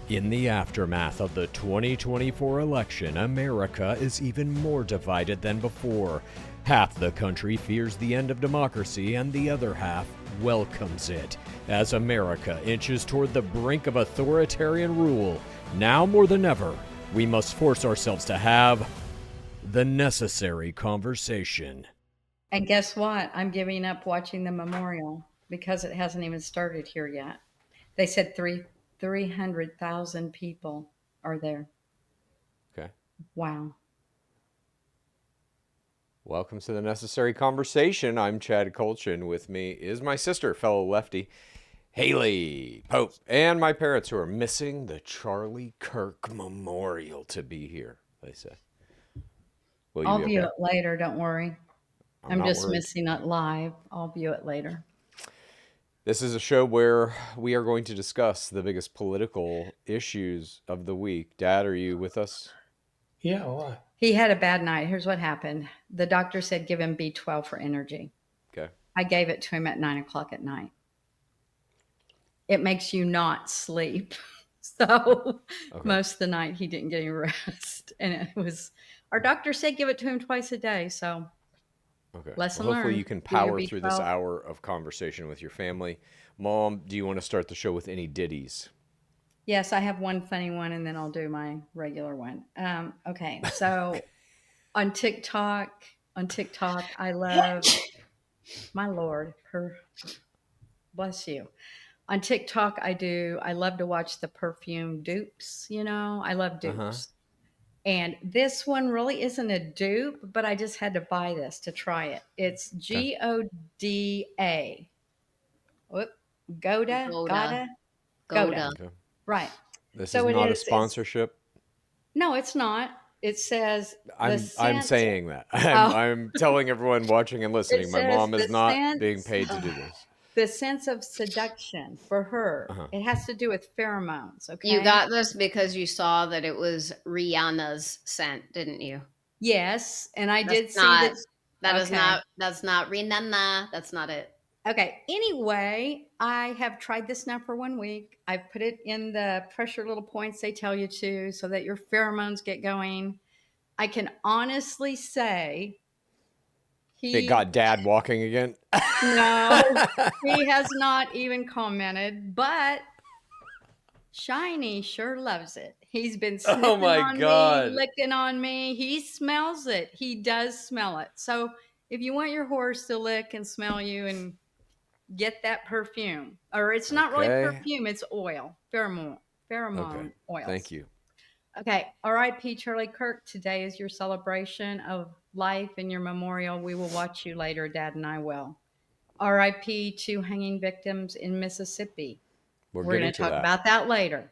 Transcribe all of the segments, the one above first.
In the aftermath of the 2024 election, America is even more divided than before. Half the country fears the end of democracy, and the other half welcomes it. As America inches toward the brink of authoritarian rule, now more than ever, we must force ourselves to have the necessary conversation. And guess what? I'm giving up watching the memorial because it hasn't even started here yet. They said 300,000 people are there. Okay. Wow. Welcome to the necessary conversation. I'm Chad Colchin. With me is my sister, fellow lefty, Haley Pope, and my parents who are missing the Charlie Kirk Memorial to be here, they say. Will you I'll be view okay? it later. Don't worry. I'm not just worried. missing it live. I'll view it later. This is a show where we are going to discuss the biggest political issues of the week. Dad, are you with us? Yeah, why? He had a bad night. Here's what happened. The doctor said give him B12 for energy. Okay. I gave it to him at 9 o'clock at night. It makes you not sleep. So most of the night he didn't get any rest. And it was, our doctor said give it to him twice a day. So lesson learned. Hopefully you can power through this hour of conversation with your family. Mom, do you want to start the show with any ditties? Yes, I have one funny one, and then I'll do my regular one. Okay, so on TikTok, I love, my Lord, bless you. On TikTok, I love to watch the perfume dupes, I love dupes. And this one really isn't a dupe, but I just had to buy this to try it. It's Goda. Goda. Okay. Right. This is not a sponsorship. No, it's not. It says I'm saying that. I'm telling everyone watching and listening. My mom is not being paid to do this. The sense of seduction for her. It has to do with pheromones. Okay. You got this because you saw that it was Rihanna's scent, didn't you? Yes, and I did see that. That's not Rihanna. That's not it. Okay. Anyway, I have tried this now for 1 week. I've put it in the pressure little points they tell you to so that your pheromones get going. I can honestly say it got Dad walking again. No, he has not even commented, but Shiny sure loves it. He's been sniffing on me, licking on me. He smells it. He does smell it. So if you want your horse to lick and smell you and get that perfume, or it's not really perfume, it's oil, pheromone oils. Thank you. Okay, R.I.P. Charlie Kirk. Today is your celebration of life and your memorial. We will watch you later, Dad and I will. R.I.P. to hanging victims in Mississippi. We're going to talk about that later.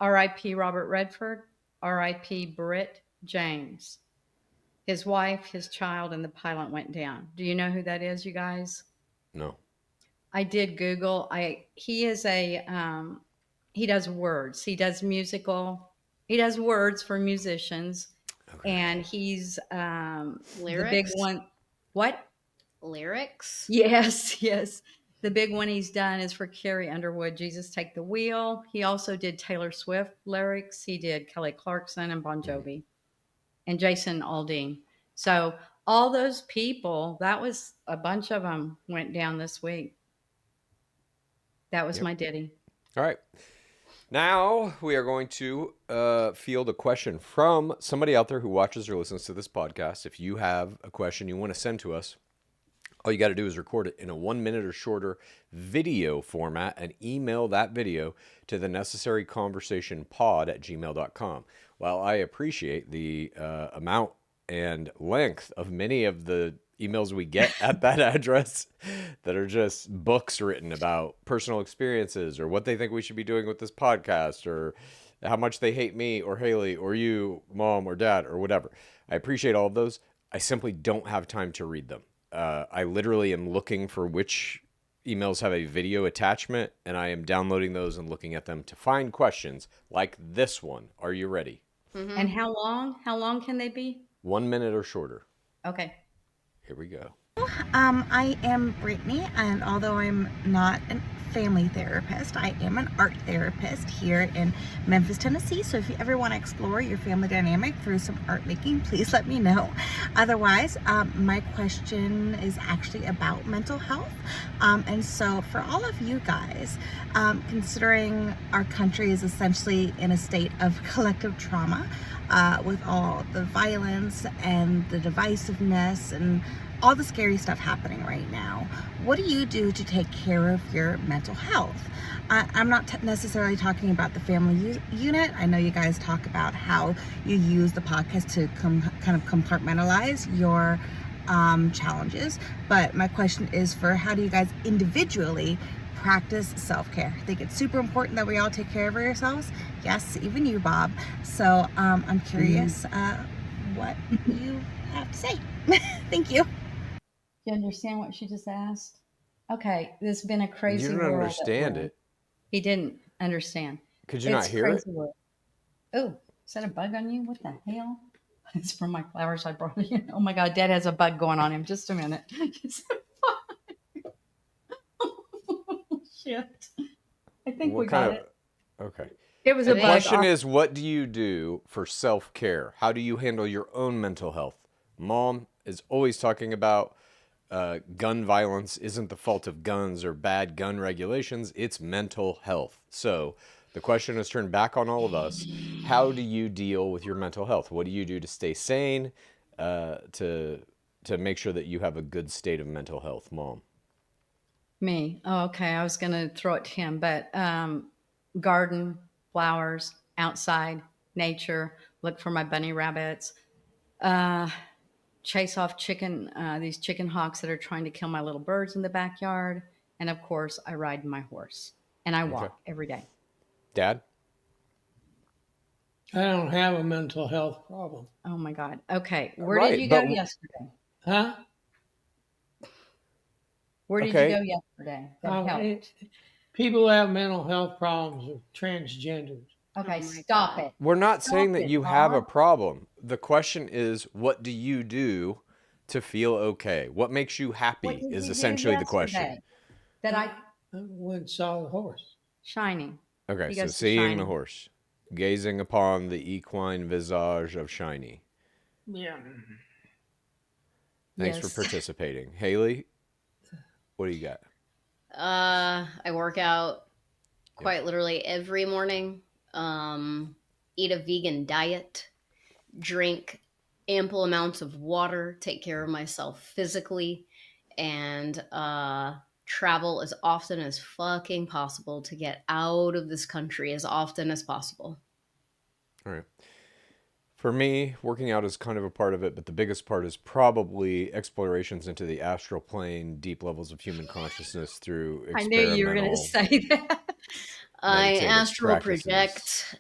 R.I.P. Robert Redford. R.I.P. Britt James. His wife, his child, and the pilot went down. Do you know who that is, you guys? No. I did Google. He is he does words. He does words for musicians. Okay. And he's the big one. What? Lyrics? Yes. The big one he's done is for Carrie Underwood, Jesus Take the Wheel. He also did Taylor Swift lyrics. He did Kelly Clarkson and Bon Jovi and Jason Aldean. So all those people, that was a bunch of them went down this week. That was my ditty. All right. Now we are going to field a question from somebody out there who watches or listens to this podcast. If you have a question you want to send to us, all you got to do is record it in a 1 minute or shorter video format and email that video to the necessaryconversationpod@gmail.com. While I appreciate the amount and length of many of the emails we get at that address that are just books written about personal experiences or what they think we should be doing with this podcast or how much they hate me or Haley or you, Mom or Dad or whatever. I appreciate all of those. I simply don't have time to read them. I literally am looking for which emails have a video attachment, and I am downloading those and looking at them to find questions like this one. Are you ready? Mm-hmm. And how long? How long can they be? 1 minute or shorter. Okay. Here we go. I am Brittany, and although I'm not family therapist. I am an art therapist here in Memphis, Tennessee. So if you ever want to explore your family dynamic through some art making, please let me know. Otherwise, my question is actually about mental health. And so for all of you guys, considering our country is essentially in a state of collective trauma, with all the violence and the divisiveness and all the scary stuff happening right now, what do you do to take care of your mental health? I'm not necessarily talking about the family unit. I know you guys talk about how you use the podcast to kind of compartmentalize your challenges, but my question is for how do you guys individually practice self-care? I think it's super important that we all take care of ourselves. Yes, even you, Bob. So I'm curious what you have to say. Thank you. You understand what she just asked? Okay, this has been a crazy You didn't world. understand it. He didn't understand. Could you not hear it? World. Oh, is that a bug on you? What the hell? It's from my flowers I brought in. Oh my God, Dad has a bug going on him. Just a minute. Shit. I think we got it. Okay. It was The a bug. question is, what do you do for self-care? How do you handle your own mental health? Mom is always talking about gun violence isn't the fault of guns or bad gun regulations. It's mental health. So the question is turned back on all of us. How do you deal with your mental health? What do you do to stay sane, to make sure that you have a good state of mental health, Mom? Me. Oh, okay. I was going to throw it to him, but garden, flowers, outside, nature, look for my bunny rabbits, chase off these chicken hawks that are trying to kill my little birds in the backyard. And of course, I ride my horse and I walk every day. Dad? I don't have a mental health problem. Oh my God. Okay. Where did you go yesterday? Huh? Where did you go yesterday? That helped. People who have mental health problems are transgenders. Okay, stop it. We're not saying that you have a Bob. problem. The question is, what do you do to feel okay? What makes you happy What did is you do essentially the question. yesterday That I went and saw the horse. Shiny. Okay, He so goes to seeing Shiny. the horse, gazing upon the equine visage of Shiny. Yeah. Thanks Yes. for participating. Haley, what do you got? I work out quite literally every morning. Eat a vegan diet, drink ample amounts of water, take care of myself physically, and travel as often as fucking possible to get out of this country as often as possible. All right. For me, working out is kind of a part of it, but the biggest part is probably explorations into the astral plane, deep levels of human consciousness through I experimental. knew you were going to say that. I meditative astral practices. project.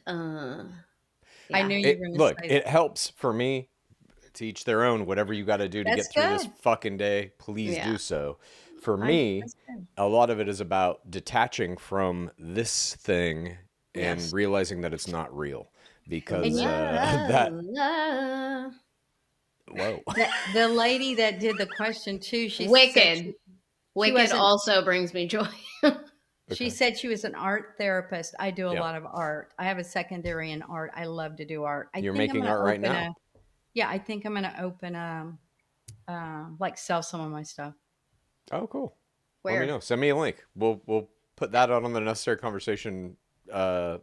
I knew you were going to Look, say it that. helps for me. To each their own. Whatever you got to do to That's get through this good. fucking day, please Yeah. do so. For me, That's good. a lot of it is about detaching from this thing and Yes. realizing that it's not real. Because La, whoa. The lady that did the question too, she said Wicked. Wicked wasn't- also brings me joy. she said she was an art therapist. I do a Yeah. lot of art. I have a secondary in art. I love to do art. You're making art right now. I think I'm going to open like sell some of my stuff. Oh, cool. Where? Let me know. Send me a link. We'll put that out on the Necessary Conversation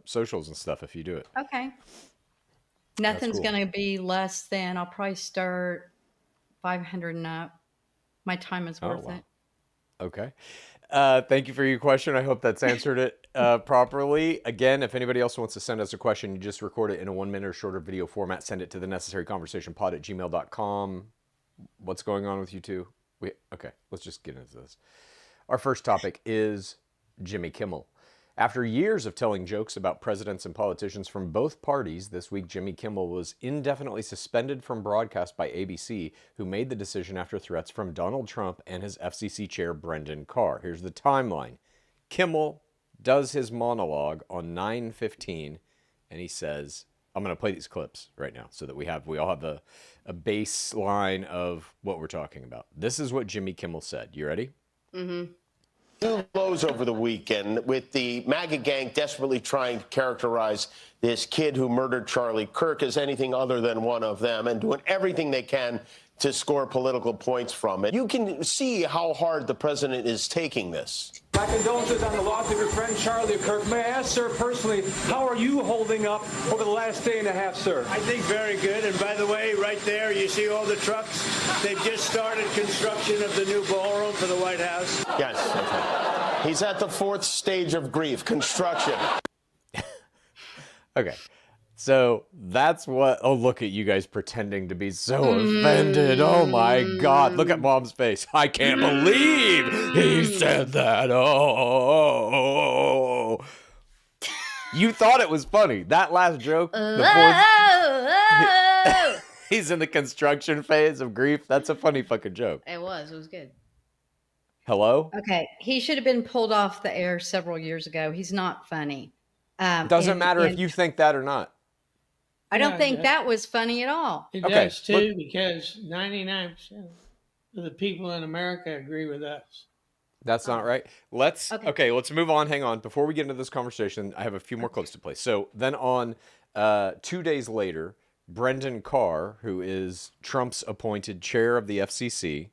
socials and stuff if you do it. Okay. Nothing's cool. going to be less than, I'll probably start 500 and up. My time is worth it. Okay. Thank you for your question. I hope that's answered it properly. Again, if anybody else wants to send us a question, you just record it in a 1 minute or shorter video format. Send it to the necessaryconversationpod@gmail.com. What's going on with you two? Okay, let's just get into this. Our first topic is Jimmy Kimmel. After years of telling jokes about presidents and politicians from both parties, this week Jimmy Kimmel was indefinitely suspended from broadcast by ABC, who made the decision after threats from Donald Trump and his FCC chair, Brendan Carr. Here's the timeline. Kimmel does his monologue on 9/15, and he says, I'm going to play these clips right now so that we all have a baseline of what we're talking about. This is what Jimmy Kimmel said. You ready? Mm-hmm. New lows over the weekend with the MAGA gang desperately trying to characterize this kid who murdered Charlie Kirk as anything other than one of them and doing everything they can to score political points from it. You can see how hard the president is taking this. My condolences on the loss of your friend Charlie Kirk. May I ask, sir, personally, how are you holding up over the last day and a half, sir? I think very good. And by the way, right there, you see all the trucks? They've just started construction of the new ballroom for the White House. Yes. Okay. He's at the fourth stage of grief, construction. Okay. So that's what. Oh, look at you guys pretending to be so offended. Oh my God. Look at Mom's face. I can't believe he said that. Oh. You thought it was funny. That last joke. He's in the construction phase of grief. That's a funny fucking joke. It was good. Hello? Okay. He should have been pulled off the air several years ago. He's not funny. Doesn't matter if you think that or not. I don't think that was funny at all. It Okay, does too, because 99% of the people in America agree with us. That's not right. Let's move on. Hang on. Before we get into this conversation, I have a few more clips to play. So then on 2 days later, Brendan Carr, who is Trump's appointed chair of the FCC,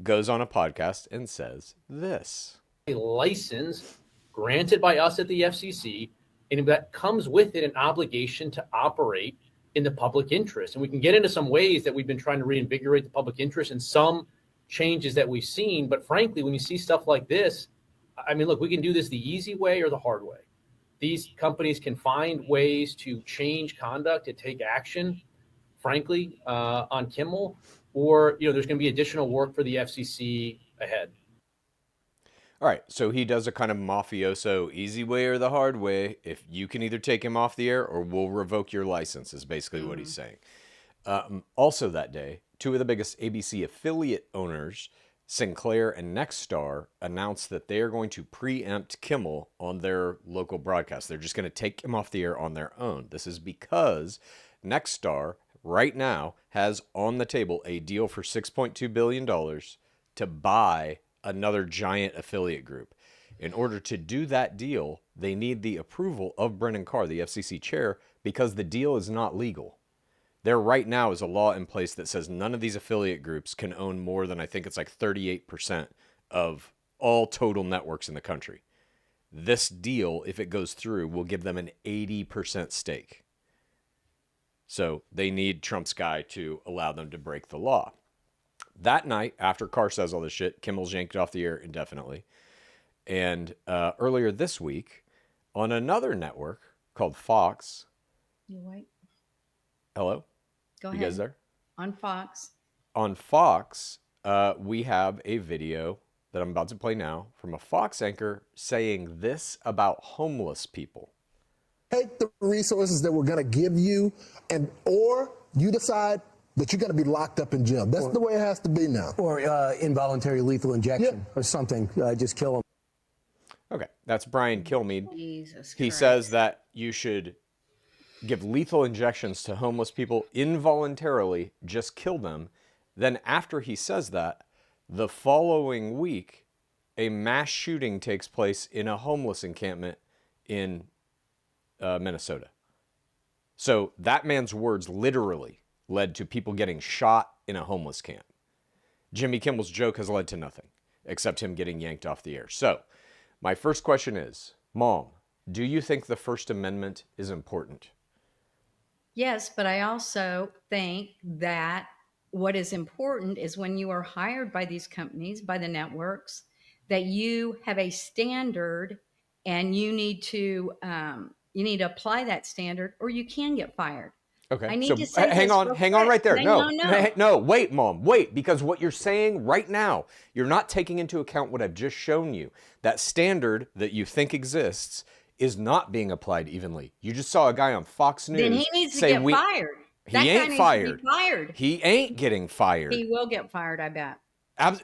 goes on a podcast and says this. A license granted by us at the FCC, and that comes with it an obligation to operate in the public interest. And we can get into some ways that we've been trying to reinvigorate the public interest and some changes that we've seen. But frankly, when you see stuff like this, I mean, look, we can do this the easy way or the hard way. These companies can find ways to change conduct, to take action, frankly, on Kimmel, or, there's going to be additional work for the FCC ahead. All right, so he does a kind of mafioso easy way or the hard way. If you can either take him off the air or we'll revoke your license is basically what he's saying. Also that day, two of the biggest ABC affiliate owners, Sinclair and Nexstar, announced that they are going to preempt Kimmel on their local broadcast. They're just going to take him off the air on their own. This is because Nexstar right now has on the table a deal for $6.2 billion to buy another giant affiliate group. In order to do that deal, they need the approval of Brendan Carr, the FCC chair, because the deal is not legal. There right now is a law in place that says none of these affiliate groups can own more than, I think it's like 38% of all total networks in the country. This deal, if it goes through, will give them an 80% stake. So they need Trump's guy to allow them to break the law. That night, after Carr says all this shit, Kimmel's yanked off the air indefinitely. And earlier this week, on another network called Fox. You wait. Hello? Go ahead. You guys there? On Fox. On Fox, we have a video that I'm about to play now from a Fox anchor saying this about homeless people. Take the resources that we're going to give you, or you decide that you're going to be locked up in jail. That's the way it has to be now. Or involuntary lethal injection or something. Just kill them. Okay, that's Brian Kilmeade. Jesus He Christ. says that you should give lethal injections to homeless people involuntarily, just kill them. Then after he says that, the following week, a mass shooting takes place in a homeless encampment in Minnesota. So that man's words literally led to people getting shot in a homeless camp. Jimmy Kimmel's joke has led to nothing except him getting yanked off the air. So my first question is, Mom, do you think the First Amendment is important? Yes, but I also think that what is important is when you are hired by these companies, by the networks, that you have a standard and you need to apply that standard or you can get fired. Okay. I need so to say hang this on real right there. quick. No, wait, Mom, wait, because what you're saying right now, you're not taking into account what I've just shown you. That standard that you think exists is not being applied evenly. You just saw a guy on Fox News. Then he needs to get fired. He ain't fired. Fired. He ain't getting fired. He will get fired, I bet.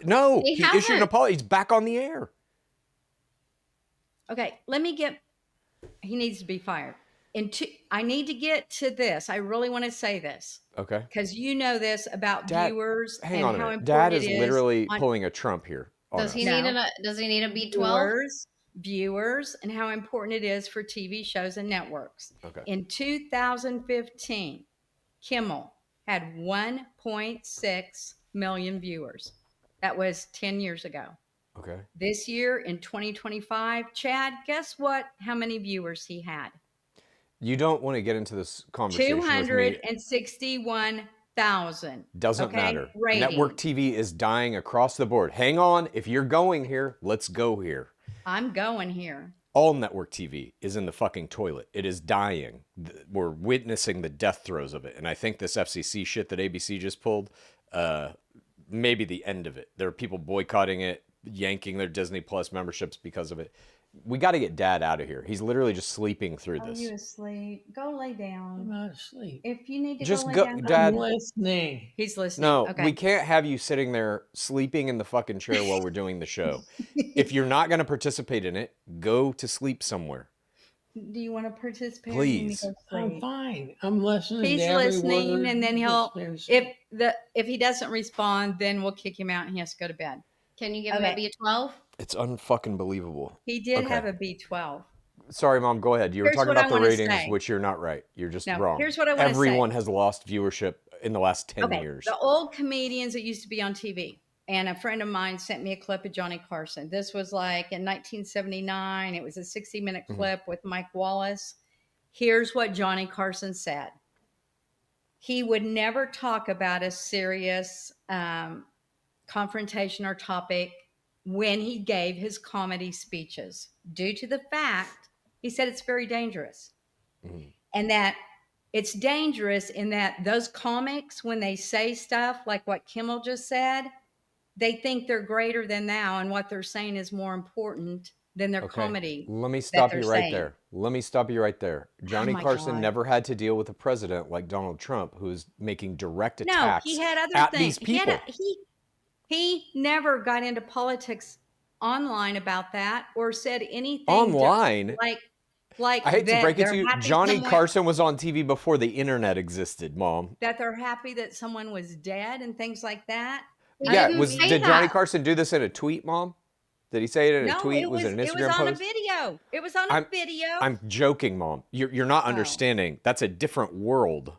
No, he issued an hasn't. apology. He's back on the air. Okay, he needs to be fired. I need to get to this. I really want to say this. Okay. Because you know this about Dad, viewers hang and on a how minute. important Dad is it literally on- pulling a Trump here. on Does us. he No. need does he need a B12? Viewers, and how important it is for TV shows and networks. Okay. In 2015, Kimmel had 1.6 million viewers. That was 10 years ago. Okay. This year in 2025, Chad, guess what? How many viewers he had? You don't want to get into this conversation with me. 261,000. Doesn't matter. Rating. Network TV is dying across the board. Hang on. If you're going here, let's go here. I'm going here. All network TV is in the fucking toilet. It is dying. We're witnessing the death throes of it. And I think this FCC shit that ABC just pulled, maybe the end of it. There are people boycotting it, yanking their Disney Plus memberships because of it. We got to get Dad out of here. He's literally just sleeping through this. Are you asleep? Go lay down. I'm not asleep. If you need to Just go go, lay down. Dad. I'm listening. He's listening. No, Okay. we can't have you sitting there sleeping in the fucking chair while we're doing the show. If you're not going to participate in it, go to sleep somewhere. Do you want to participate? Please. I'm fine. I'm listening. He's to every listening, word and then that's been said. if he doesn't respond, then we'll kick him out and he has to go to bed. Can you give him a B12? It's unfucking believable. He did Okay. have a B12. Sorry, Mom, go ahead. You were Here's talking what I about the wanna ratings, say. which you're not right. You're just No, wrong. here's what I wanna say. Everyone has lost viewership in the last 10 years. The old comedians that used to be on TV. And a friend of mine sent me a clip of Johnny Carson. This was like in 1979. It was a 60-minute clip with Mike Wallace. Here's what Johnny Carson said. He would never talk about a serious confrontation or topic when he gave his comedy speeches, due to the fact, he said it's very dangerous. And that it's dangerous in that those comics, when they say stuff like what Kimmel just said, they think they're greater than thou, and what they're saying is more important than their comedy. Let me stop you right saying. there. Let me stop you right there. Johnny my Carson God. never had to deal with a president like Donald Trump, who's making direct No, attacks he had other at things. these people. He never got into politics online about that or said anything Online? like I hate to that break it they're to you. happy Johnny someone- Carson was on TV before the internet existed, Mom. that they're happy that someone was dead and things like that. Yeah, didn't say did Johnny that. Carson do this in a tweet, Mom? Did he say it in a tweet? Was it an Instagram it was on a post? video. It was on a video. I'm joking, Mom. You're not understanding. That's a different world.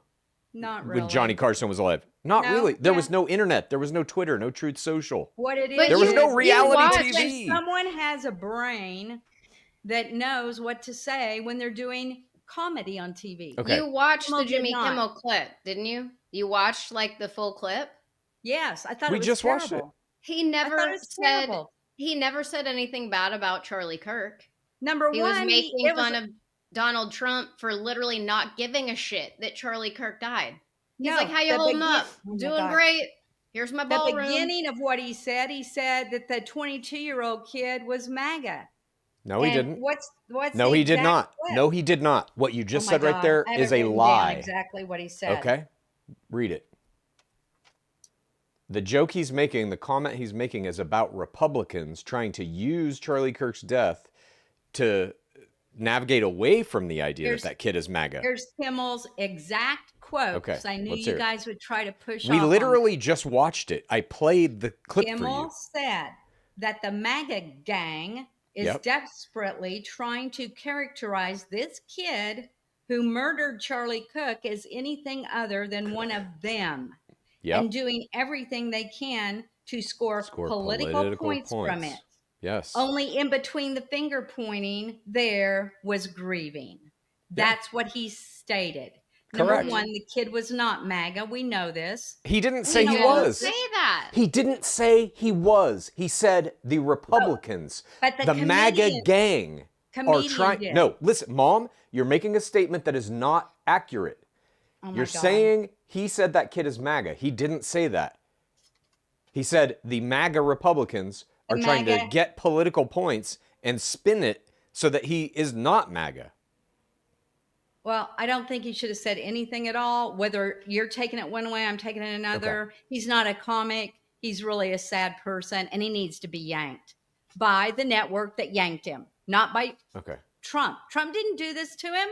Not really. When Johnny Carson was alive. Not No, really. There yeah. was no internet. There was no Twitter, no Truth Social. What it But is, There was no is reality watch- TV. when someone has a brain that knows what to say when they're doing comedy on TV. Okay. You watched Kimmel the did Jimmy not. Kimmel clip, didn't you? You watched like the full clip? Yes, I thought We it was just watched terrible. He I never thought it was said terrible. he never said anything bad about Charlie Kirk. Number He one, was making it was- fun of Donald Trump for literally not giving a shit that Charlie Kirk died. He's No, like, "How you the holding begin- up? Oh my Doing God. great. Here's my the ballroom." beginning of what he said that the 22-year-old kid was MAGA. No, he And didn't. What's No, the he did exact not. clip? No, he did not. What you Oh just my said right God, there I have is it a written down lie. Exactly what he said. Okay? Read it. The joke he's making, the comment he's making is about Republicans trying to use Charlie Kirk's death to navigate away from the idea that kid is MAGA. Here's Kimmel's exact quote. Okay, 'Cause I knew let's you hear it. guys would try to push We off on literally just watched it. I played the clip for Kimmel you. said that the MAGA gang is Yep. desperately trying to characterize this kid who murdered Charlie Cook as anything other than one of them, Yep. and doing everything they can to score political points from it. Yes. Only in between the finger pointing there was grieving. That's what he stated. Number Correct. one, the kid was not MAGA. We know this. He didn't say he didn't was. say that. He didn't say he was. He said the Republicans, But the MAGA comedian- gang are comedian trying. did. No, listen, Mom, you're making a statement that is not accurate. Oh my You're God. saying he said that kid is MAGA. He didn't say that. He said the MAGA Republicans are trying to MAGA get political points and spin it so that he is not MAGA. Well, I don't think he should have said anything at all. Whether you're taking it one way, I'm taking it another. He's not a comic. He's really a sad person, and he needs to be yanked by the network that yanked him, not by Okay. Trump. Trump didn't do this to him.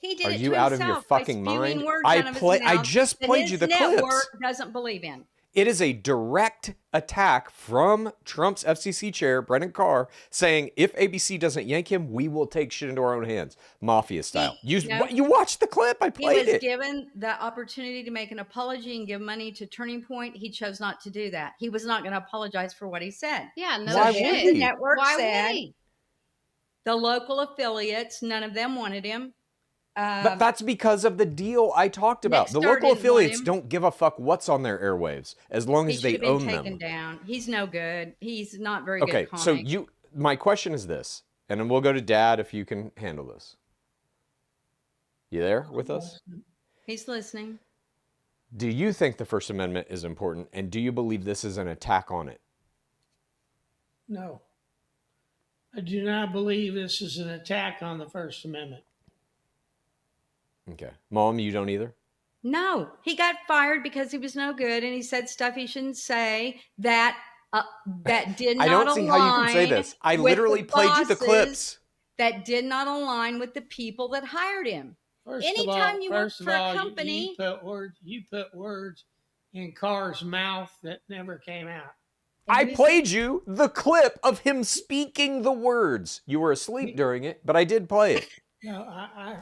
He did Are it you to out of your himself by fucking spewing mind? words I out of his play- I mouth just that played his you the network clips. doesn't believe in. It is a direct attack from Trump's FCC chair, Brendan Carr, saying if ABC doesn't yank him, we will take shit into our own hands, mafia style. You watched the clip? I played it. He was given the opportunity to make an apology and give money to Turning Point. He chose not to do that. He was not going to apologize for what he said. Yeah, no Why shit. would he? The network Why said would he? the local affiliates, none of them wanted him. But that's because of the deal I talked about. The Nexstar local didn't want affiliates him. don't give a fuck what's on their airwaves as long He as should they have been own taken them. down. He's no good. He's not very Okay, good comic. so my question is this, and then we'll go to Dad if you can handle this. You there with us? He's listening. Do you think the First Amendment is important, and do you believe this is an attack on it? No. I do not believe this is an attack on the First Amendment. Okay. Mom, you don't either? No, he got fired because he was no good, and he said stuff he shouldn't say that did not I don't see how you can say align this. I with literally the played you the bosses clips. that did not align with the people that hired him. First Anytime of all, you work for a company, you put words in Carr's mouth that never came out. I played you the clip of him speaking the words. You were asleep during it, but I did play it. No, I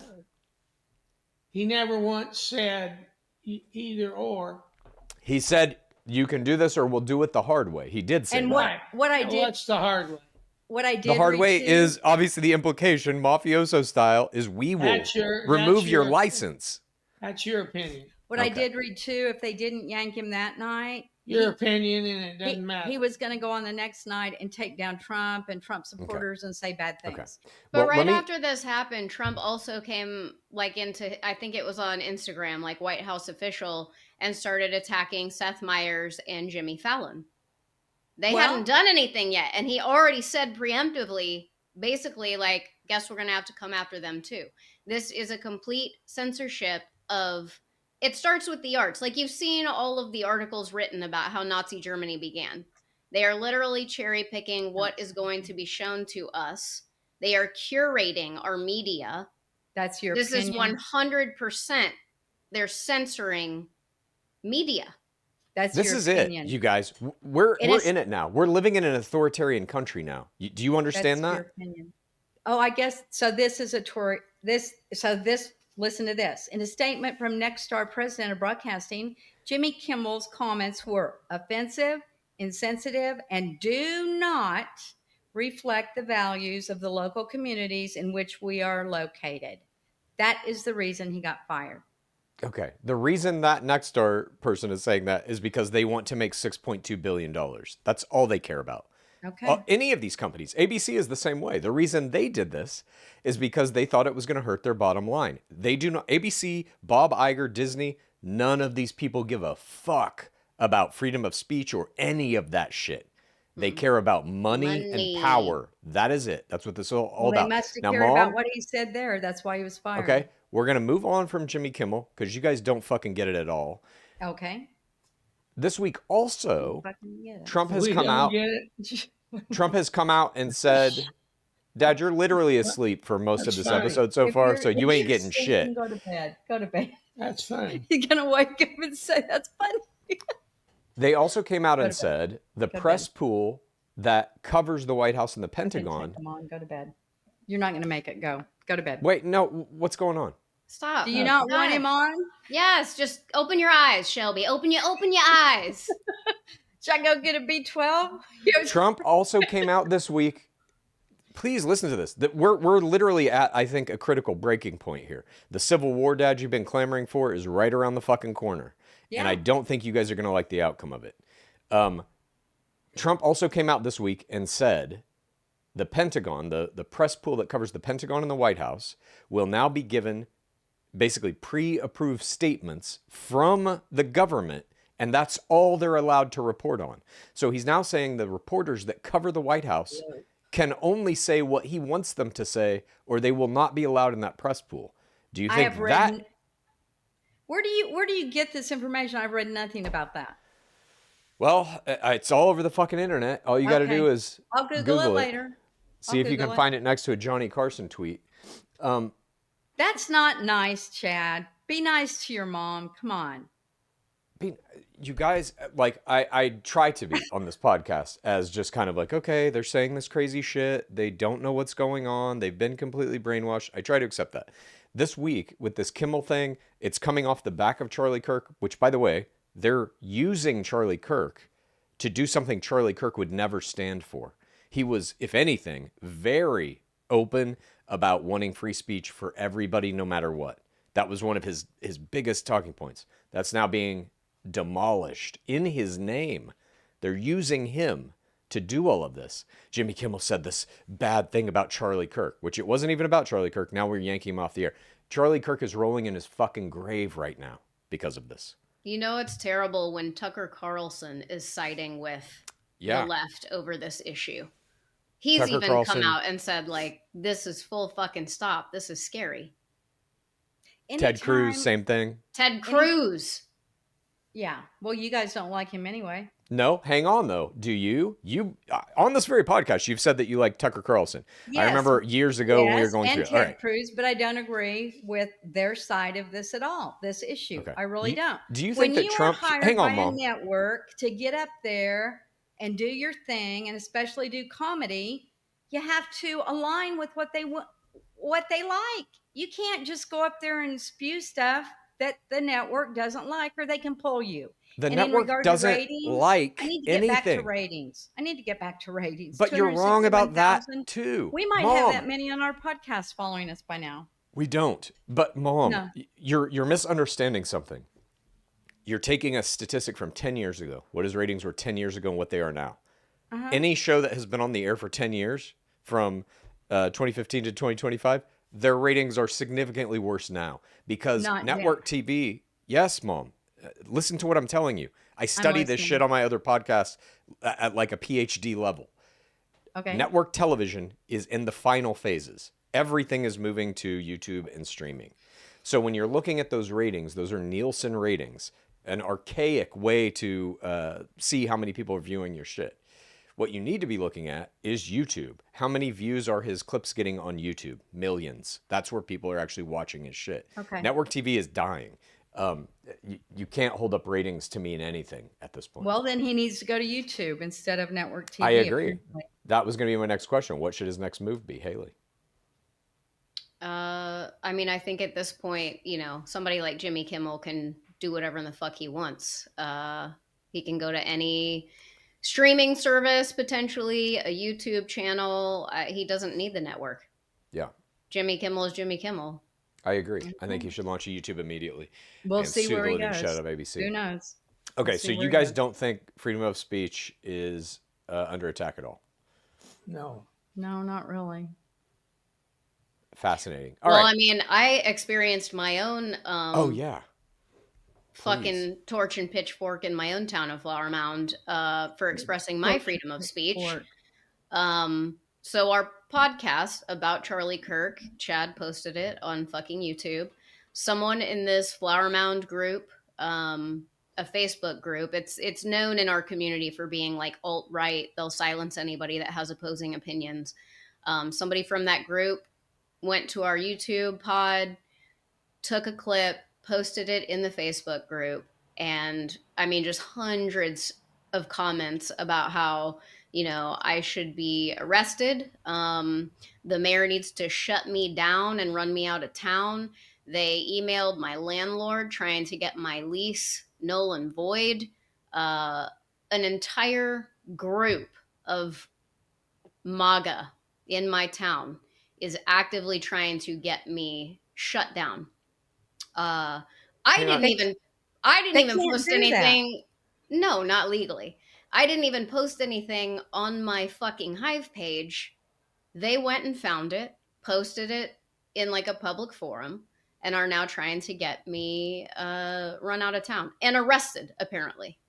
he never once said either or. He said, you can do this or we'll do it the hard way. He did say and that. what I did, What's the hard way? what I did, The hard read way too- is obviously the implication, mafioso style, is we will remove your license. That's your opinion. What I did read too. If they didn't yank him that night, Your opinion, and it doesn't matter. he was going to go on the next night and take down Trump and Trump supporters and say bad things. But right after this happened, Trump also came into, I think it was on Instagram, like White House official, and started attacking Seth Meyers and Jimmy Fallon. They hadn't done anything yet. And he already said preemptively, basically, like, guess we're going to have to come after them too. This is a complete censorship of, it starts with the arts. Like, you've seen all of the articles written about how Nazi Germany began. They are literally cherry picking what is going to be shown to us. They are curating our media. That's your This opinion. is 100%. They're censoring media. That's This your is opinion. it, you guys. We're in it now. We're living in an authoritarian country now. Do you understand That's that? your opinion. Oh, I guess so. This is listen to this. In a statement from Nexstar president of broadcasting, Jimmy Kimmel's comments were offensive, insensitive, and do not reflect the values of the local communities in which we are located. That is the reason he got fired. Okay. The reason that Nexstar person is saying that is because they want to make $6.2 billion. That's all they care about. Okay. Any of these companies, ABC is the same way. The reason they did this is because they thought it was going to hurt their bottom line. They do not, ABC, Bob Iger, Disney, none of these people give a fuck about freedom of speech or any of that shit. They care about money and power. That is it. That's what this is all about. They must have Now, cared Mom, about what he said there. That's why he was fired. okay, we're going to move on from Jimmy Kimmel because you guys don't fucking get it at all. Okay. This week also, Fucking get it. Trump has We come don't out. get it. Trump has come out and said, Dad, you're literally asleep for most of That's this fine. episode so If far, you're- so if you ain't you're getting sleeping, shit. Go to bed. Go to bed. That's fine. You're gonna wake up and say that's funny. They also came out Go to and bed. said the Go to press bed. pool that covers the White House and the Pentagon. Come on, go to bed. You're not gonna make it. Go to bed. Wait, no, what's going on? Stop. Do you not want him on? Yes, just open your eyes, Shelby. Open your eyes. Should I go get a B12? Trump also came out this week. Please listen to this. We're literally at, I think, a critical breaking point here. The Civil War, Dad, you've been clamoring for is right around the fucking corner. Yeah. And I don't think you guys are going to like the outcome of it. Trump also came out this week and said the Pentagon, the press pool that covers the Pentagon and the White House, will now be given basically pre-approved statements from the government, and that's all they're allowed to report on. So he's now saying the reporters that cover the White House can only say what he wants them to say, or they will not be allowed in that press pool. Do you think that? Where do you get this information? I've read nothing about that. Well, it's all over the fucking internet. All you got to do is I'll Google it later. See if you can find it next to a Johnny Carson tweet. That's not nice, Chad. Be nice to your mom. Come on. mean, you guys, like, I try to be on this podcast as just kind of like, okay, they're saying this crazy shit. They don't know what's going on. They've been completely brainwashed. I try to accept that. This week with this Kimmel thing, it's coming off the back of Charlie Kirk, which, by the way, they're using Charlie Kirk to do something Charlie Kirk would never stand for. He was, if anything, very open about wanting free speech for everybody, no matter what. That was one of his biggest talking points. That's now being demolished in his name. They're using him to do all of this. Jimmy Kimmel said this bad thing about Charlie Kirk, which it wasn't even about Charlie Kirk. Now we're yanking him off the air. Charlie Kirk is rolling in his fucking grave right now because of this. You know, it's terrible when Tucker Carlson is siding with the left over this issue. He's Tucker even Carlson, come out and said, like, this is full fucking stop. This is scary. Ted Cruz, same thing. Ted Cruz. Yeah. Well, you guys don't like him anyway. No, hang on though. Do you? You on this very podcast, you've said that you like Tucker Carlson. Yes. I remember years ago when we were going through it. All right. Cruz, but I don't agree with their side of this at all. This issue, Okay. I really don't. Do you think that Trump? Hang on, Mom. Network to get up there and do your thing, and especially do comedy, you have to align with what they want, what they like. You can't just go up there and spew stuff that the network doesn't like, or they can pull you. The network doesn't like anything. I need to get back to ratings. I need to get back to ratings. But you're wrong about that too. We might have that many on our podcast following us by now. We don't. But Mom, you're misunderstanding something. You're taking a statistic from 10 years ago. What his ratings were 10 years ago and what they are now. Any show that has been on the air for 10 years, from 2015 to 2025, their ratings are significantly worse now because network TV. Yes, Mom. Listen to what I'm telling you. I study this shit on my other podcasts at like a PhD level. Okay. Network television is in the final phases. Everything is moving to YouTube and streaming. So when you're looking at those ratings, those are Nielsen ratings, an archaic way to see how many people are viewing your shit. What you need to be looking at is YouTube. How many views are his clips getting on YouTube? Millions. That's where people are actually watching his shit. Okay. Network TV is dying. You can't hold up ratings to mean anything at this point. Well, then he needs to go to YouTube instead of network TV. I agree. That was going to be my next question. What should his next move be, Haley? I mean, I think at this point, you know, somebody like Jimmy Kimmel can do whatever in the fuck he wants. He can go to any streaming service, potentially a YouTube channel. He doesn't need the network. Yeah. Jimmy Kimmel is Jimmy Kimmel. I agree. I think he should launch a YouTube immediately. We'll see where he goes. Shut up, ABC. Who knows? Okay, so you guys don't think freedom of speech is under attack at all? No. No, not really. Fascinating. All right. I mean, I experienced my own fucking torch and pitchfork in my own town of Flower Mound for expressing my freedom of speech. So our podcast about Charlie Kirk, Chad posted it on fucking YouTube. Someone in this Flower Mound group, a Facebook group, it's known in our community for being like alt-right. They'll silence anybody that has opposing opinions. Somebody from that group went to our YouTube pod, took a clip, posted it in the Facebook group, and I mean, just hundreds of comments about how, you know, I should be arrested. The mayor needs to shut me down and run me out of town. They emailed my landlord trying to get my lease null and void. An entire group of MAGA in my town is actively trying to get me shut down. I didn't even post anything. That. No, not legally. I didn't even post anything on my fucking Hive page. They went and found it, posted it in like a public forum, and are now trying to get me run out of town and arrested, apparently.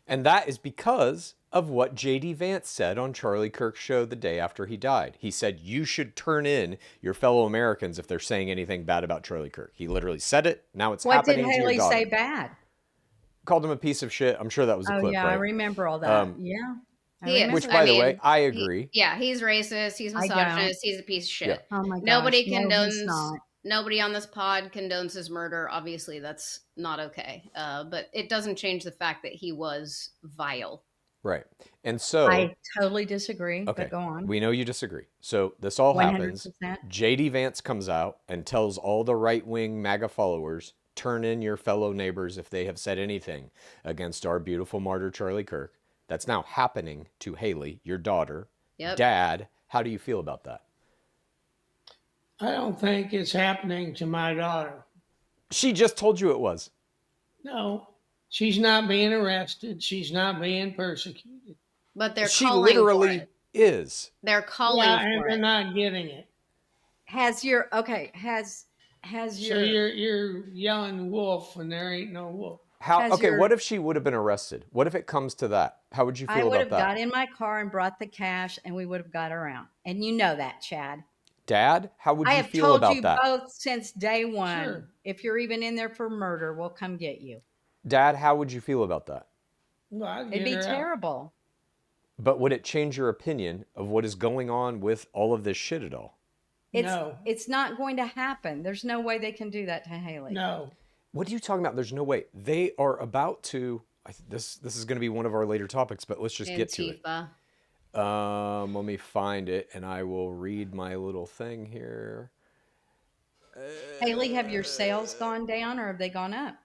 And that is because of what J.D. Vance said on Charlie Kirk's show the day after he died. He said, you should turn in your fellow Americans if they're saying anything bad about Charlie Kirk. He literally said it. Now it's happening to your daughter. What did Haley say bad? Called him a piece of shit. I'm sure that was a clip, yeah, right? I remember all that. Which, by the way, I agree. He's racist. He's misogynist. He's a piece of shit. Yeah. Oh my gosh. Nobody condones nobody on this pod condones his murder. Obviously, that's not okay. But it doesn't change the fact that he was vile. Right. And so I totally disagree, okay, but go on. we know you disagree. So this all happens. 100%. JD Vance comes out and tells all the right-wing MAGA followers, turn in your fellow neighbors if they have said anything against our beautiful martyr Charlie Kirk. That's now happening to Haley, your daughter. Yep. Dad, how do you feel about that? I don't think it's happening to my daughter. She just told you it was. No, she's not being arrested. She's not being persecuted. But they're She calling literally for it. is. They're calling Yeah, for and they're it. not getting it. Has your So you're yelling wolf when there ain't no wolf. What if she would have been arrested? What if it comes to that? How would you I feel would about have that? got in my car and brought the cash, and we would have got her out. And you know that, Chad. Dad, how would I you have feel told about you that? both since day one. Sure. If you're even in there for murder, we'll come get you. Dad, how would you feel about that? Well, I'd It'd get be her out. terrible. But would it change your opinion of what is going on with all of this shit at all? No. It's not going to happen. There's no way they can do that to Haley. No. What are you talking about? There's no way. They are about to. This is going to be one of our later topics, but let's just get to it. Antifa. Let me find it, and I will read my little thing here. Haley, have your sales gone down or have they gone up?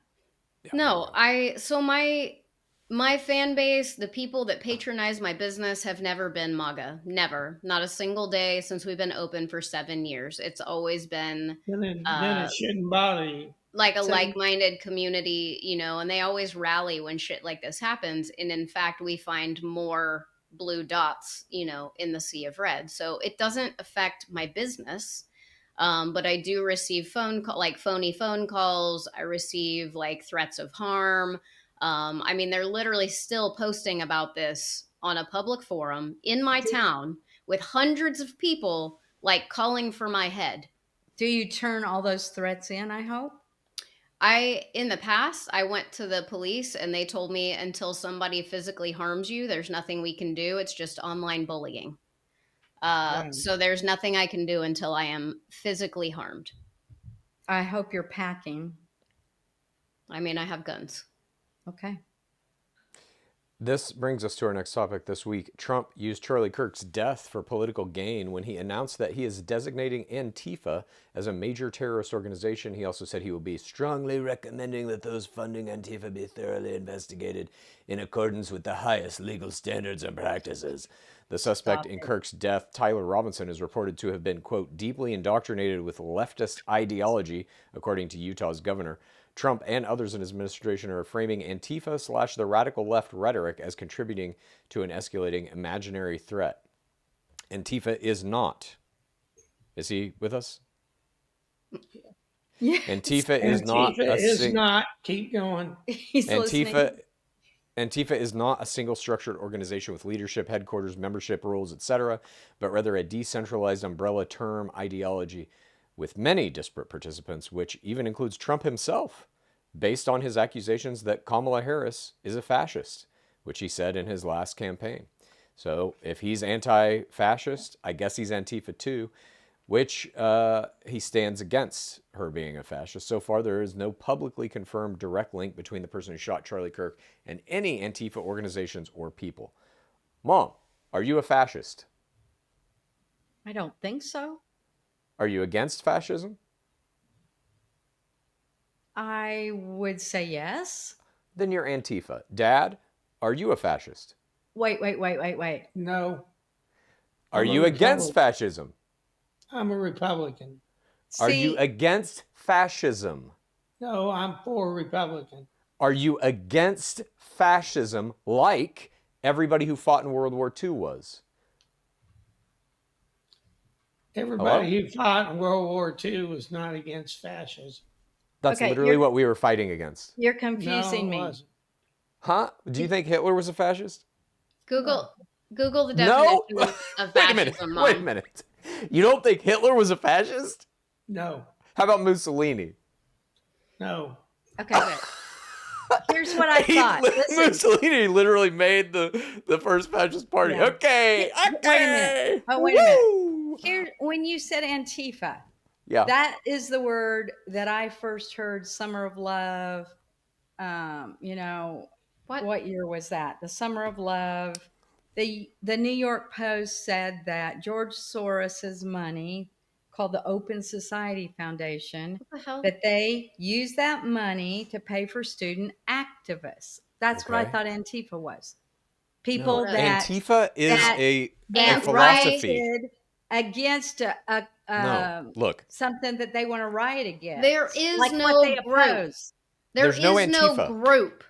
No, my fan base, the people that patronize my business have never been MAGA. Never. Not a single day since we've been open for 7 years. It's always been Then it shouldn't bother you. like a like-minded community, you know, and they always rally when shit like this happens. And in fact, we find more blue dots, you know, in the sea of red. So it doesn't affect my business. But I do receive phony phone calls. I receive like threats of harm. I mean, they're literally still posting about this on a public forum in my town with hundreds of people like calling for my head. Do you turn all those threats in, I hope? In the past, I went to the police and they told me until somebody physically harms you, there's nothing we can do. It's just online bullying. So there's nothing I can do until I am physically harmed. I hope you're packing. I mean, I have guns. Okay. This brings us to our next topic this week. Trump used Charlie Kirk's death for political gain when he announced that he is designating Antifa as a major terrorist organization. He also said he will be strongly recommending that those funding Antifa be thoroughly investigated in accordance with the highest legal standards and practices. The suspect in Kirk's death, Tyler Robinson, is reported to have been, quote, deeply indoctrinated with leftist ideology, according to Utah's governor. Trump and others in his administration are framing Antifa / the radical left rhetoric as contributing to an escalating imaginary threat. Antifa is not. Is he with us? Yes. Antifa is not. Antifa is not. Keep going. He's listening. Antifa is not a single structured organization with leadership, headquarters, membership rules, etc., but rather a decentralized umbrella term ideology with many disparate participants, which even includes Trump himself, based on his accusations that Kamala Harris is a fascist, which he said in his last campaign. So if he's anti-fascist, I guess he's Antifa too, which he stands against her being a fascist. So far, there is no publicly confirmed direct link between the person who shot Charlie Kirk and any Antifa organizations or people. Mom, are you a fascist? I don't think so. Are you against fascism? I would say yes. Then you're Antifa. Dad, are you a fascist? Wait. No. Are you against fascism? I'm a Republican. Are you against fascism? No, I'm for Republican. Are you against fascism like everybody who fought in World War II was? Everybody who fought in World War II was not against fascism. That's literally what we were fighting against. You're confusing me. Wasn't. Huh? Do you think Hitler was a fascist? Google the definition of fascism, Mom. Wait a minute. You don't think Hitler was a fascist? No. How about Mussolini? No. Okay, good. Here's what I thought. Mussolini literally made the first fascist party. Yeah. Okay. Wait a minute. Oh, wait a minute. Here, when you said Antifa, Yeah. That is the word that I first heard. Summer of Love. What year was that? The Summer of Love. The New York Post said that George Soros's money, called the Open Society Foundation, What the hell? that they use that money to pay for student activists. That's what I Okay. thought Antifa was. People No, that Antifa is a philosophy. rioted against No, look. something that they want to riot against. There is like no what they group. oppose. There's no no Antifa. group.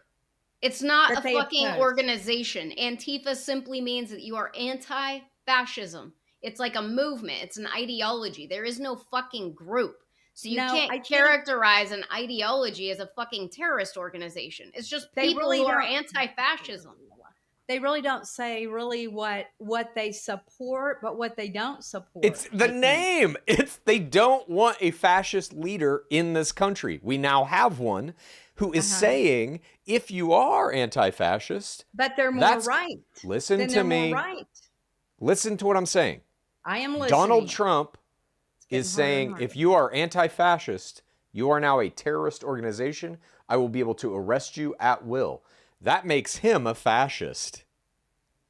It's not That a they fucking oppose. organization. Antifa simply means that you are anti-fascism. It's like a movement. It's an ideology. There is no fucking group. So you can't characterize an ideology as a fucking terrorist organization. It's just people who are anti-fascism. They really don't say really what they support, but what they don't support. It's the name. They don't want a fascist leader in this country. We now have one who is saying, if you are anti-fascist, but they're more right. Listen to me. Right. Listen to what I'm saying. I am listening. Donald Trump is saying, if you are anti-fascist, you are now a terrorist organization. I will be able to arrest you at will. That makes him a fascist.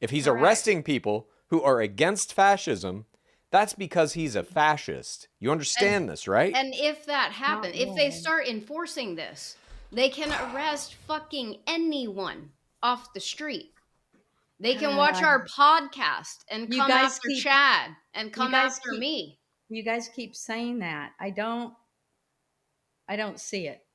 If he's arresting people who are against fascism, that's because he's a fascist. You understand this, right? And if that happens, if they start enforcing this, they can arrest fucking anyone off the street. They can watch our podcast and come after Chad and come after me. You guys keep saying that. I don't see it.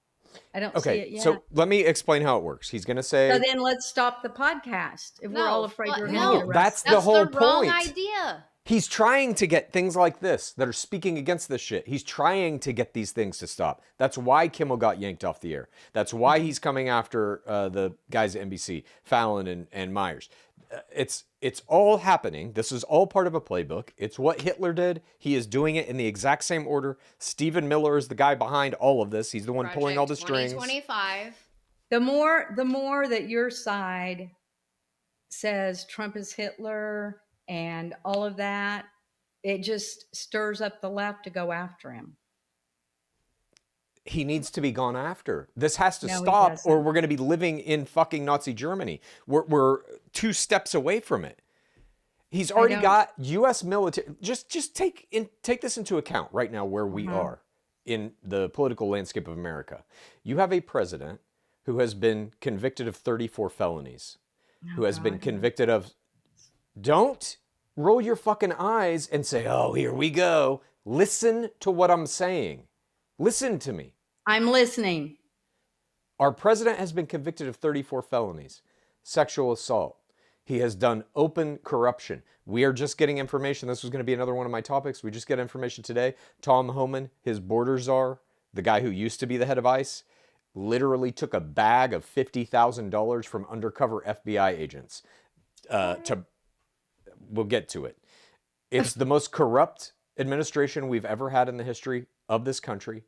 I don't see it yet. So let me explain how it works. He's going to say... So then let's stop the podcast if we're all afraid we're going to get arrested. That's the whole point. Wrong idea. He's trying to get things like this that are speaking against this shit. He's trying to get these things to stop. That's why Kimmel got yanked off the air. That's why he's coming after the guys at NBC, Fallon and Myers. It's all happening. This is all part of a playbook. It's what Hitler did. He is doing it in the exact same order. Stephen Miller is the guy behind all of this. He's the one pulling all the strings. 2025. The more that your side says Trump is Hitler and all of that, it just stirs up the left to go after him. He needs to be gone after. This has to stop, or we're going to be living in fucking Nazi Germany. We're 2 steps away from it. He's already got U.S. military. Just take this into account right now where we are in the political landscape of America. You have a president who has been convicted of 34 felonies, who has been convicted of... Don't roll your fucking eyes and say, oh, here we go. Listen to what I'm saying. Listen to me. I'm listening. Our president has been convicted of 34 felonies, sexual assault. He has done open corruption. We are just getting information. This was going to be another one of my topics. We just get information today. Tom Homan, his border czar, the guy who used to be the head of ICE, literally took a bag of $50,000 from undercover FBI agents. We'll get to it. It's the most corrupt administration we've ever had in the history of this country.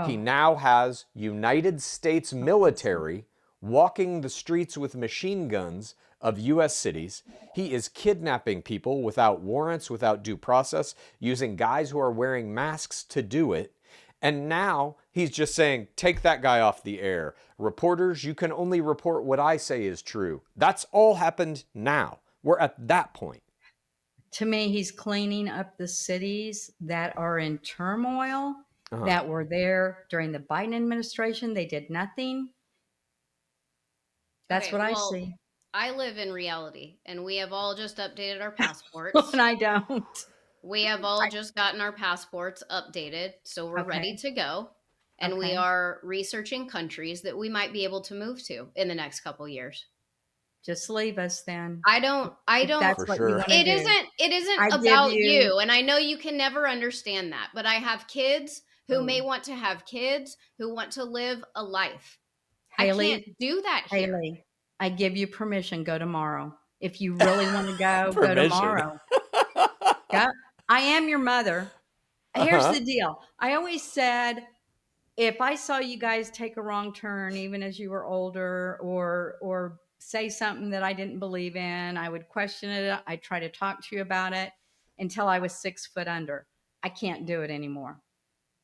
He now has United States military walking the streets with machine guns of U.S. cities. He is kidnapping people without warrants, without due process, using guys who are wearing masks to do it. And now he's just saying, take that guy off the air. Reporters, you can only report what I say is true. That's all happened now. We're at that point. To me, he's cleaning up the cities that are in turmoil, that were there during the Biden administration. They did nothing. That's what I see. I live in reality, and we have all just updated our passports. And I don't. We have all just gotten our passports updated, so we're ready to go. And we are researching countries that we might be able to move to in the next couple years. Just leave us then. I don't. That's what you want to do. It isn't about you, and I know you can never understand that. But I have kids who may want to have kids who want to live a life. Haley, I can't do that here. Haley, I give you permission. Go tomorrow. If you really want to go, go tomorrow. Yeah, I am your mother. Here's the deal. I always said, if I saw you guys take a wrong turn, even as you were older, or say something that I didn't believe in, I would question it. I'd try to talk to you about it until I was 6 foot under. I can't do it anymore.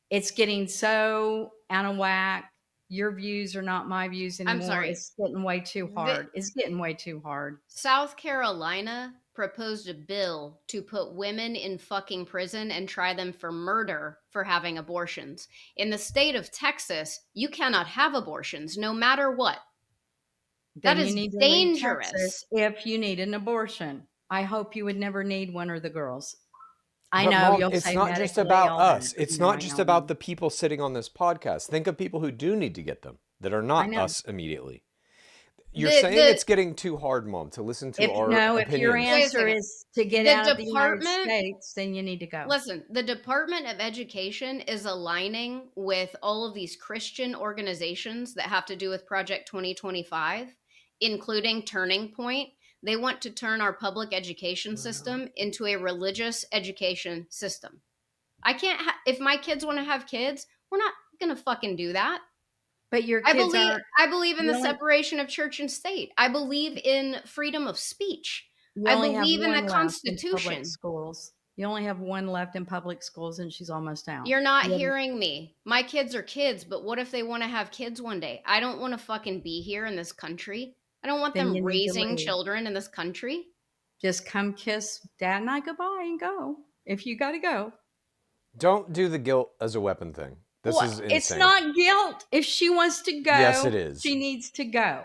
It's getting so out of whack. Your views are not my views anymore. I'm sorry. It's getting way too hard. It's getting way too hard. South Carolina proposed a bill to put women in fucking prison and try them for murder for having abortions. In the state of Texas, you cannot have abortions no matter what. Then That you is need to leave dangerous. Texas if you need an abortion. I hope you would never need one, or the girls. I But know Mom, you'll it's say not just medically about all us. that. It's No, not I just know. about the people sitting on this podcast. Think of people who do need to get them that are I not know. us immediately. You're The- saying the- it's getting too hard, Mom, to listen to our If your opinions. Wait a answer second. is to get The out of the United department- States, then you need to go. Listen, the Department of Education is aligning with all of these Christian organizations that have to do with Project 2025, including Turning Point. They want to turn our public education system into a religious education system. I can't, if my kids want to have kids, we're not going to fucking do that. But your I kids believe in the you only- separation of church and state. I believe in freedom of speech. you I only have believe in one the left Constitution. public schools. You only have one left in public schools, and she's almost out. You're not You have- hearing me. My kids are kids, but what if they want to have kids one day? I don't want to fucking be here in this country. I don't want Then them you need to raising leave. children in this country. Just come kiss Dad and I goodbye and go. If you got to go. Don't do the guilt as a weapon thing. This is insane. It's not guilt. If she wants to go, Yes, it is. She needs to go.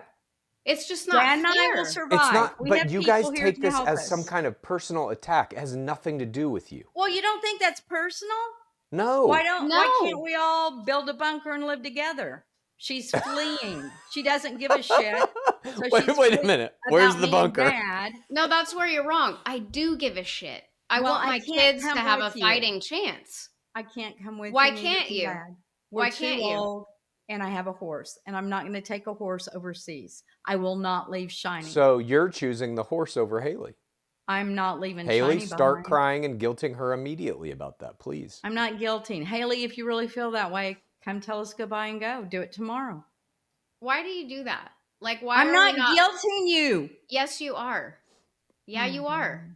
It's just not Dad and I fair. will survive. It's not, We but have you people guys here take to this help as us. some kind of personal attack. It has nothing to do with you. Well, you don't think that's personal? No. Why No. can't we all build a bunker and live together? She's fleeing. She doesn't give a shit. So Wait she's a fleeing minute. Where's about the me bunker? and Dad. No, that's where you're wrong. I do give a shit. I Well, want I my can't kids to come have a with you. fighting chance. I can't come with Why you. neither can't can you? Dad. We're Why too can't you? old, and I have a horse, and I'm not going to take a horse overseas. I will not leave Shiny. So you're choosing the horse over Haley. I'm not leaving Haley, Shiny start behind. crying and guilting her immediately about that, please. I'm not guilting. Haley, if you really feel that way, come tell us goodbye and go. Do it tomorrow. Why do you do that? Like, why I'm are not we not guilting you. Yes, you are. Yeah, you are.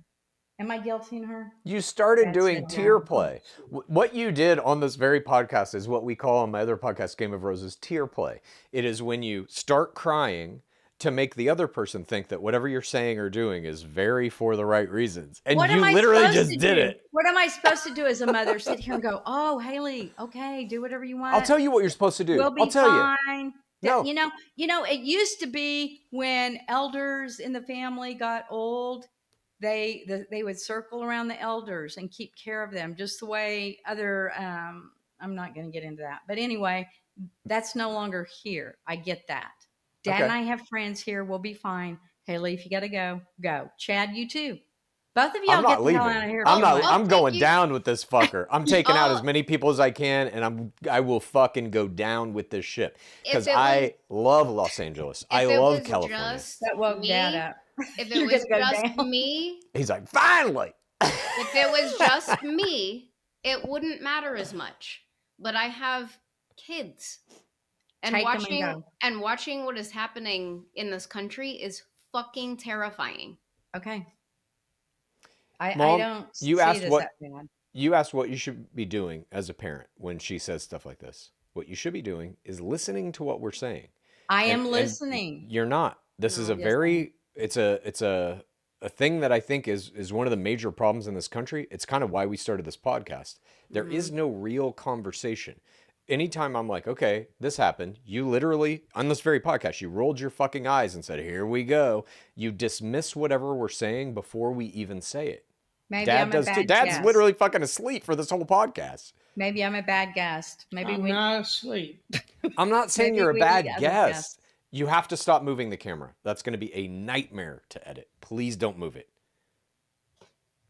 Am I guilting her? You started That's doing it, tear yeah. play. What you did on this very podcast is what we call on my other podcast, Game of Roses, tear play. It is when you start crying to make the other person think that whatever you're saying or doing is very for the right reasons. And What you am I literally supposed just to did do? it. What am I supposed to do as a mother? Sit here and go, oh, Haley, okay, do whatever you want. I'll tell you what you're supposed to do. We'll be I'll tell you. fine. No. You know, it used to be when elders in the family got old, they would circle around the elders and keep care of them, just the way other. I'm not going to get into that, but anyway, that's no longer here. I get that. Dad Okay. and I have friends here. We'll be fine. Haley, if you got to go, go. Chad, you too. Both of y'all I'm get not the leaving. hell out of here. I'm if not. you want. I'm going you- down with this fucker. I'm taking out Oh. as many people as I can, and I will fucking go down with this shit because If it I love Los Angeles. I If it love was California. just That woke me, Dad up. if You're it was gonna go just down. me, He's like, finally. if it was just me, it wouldn't matter as much. But I have kids. And Take 'em and watching go. and watching what is happening in this country is fucking terrifying. Okay. I Mom, don't you see asked this what- happening. You asked what you should be doing as a parent when she says stuff like this. What you should be doing is listening to what we're saying. I am And listening. you're not. This is a Yes, I very. It's a thing that I think is one of the major problems in this country. It's kind of why we started this podcast. There Mm-hmm. is no real conversation. Anytime I'm like, okay, this happened, you literally, on this very podcast, you rolled your fucking eyes and said, here we go. You dismiss whatever we're saying before we even say it. Maybe Dad I'm a does bad too. Dad's guest. literally fucking asleep for this whole podcast. Maybe I'm a bad guest. Maybe I'm we. not asleep. I'm not saying Maybe you're a we bad need other guest. guests. You have to stop moving the camera. That's going to be a nightmare to edit. Please don't move it.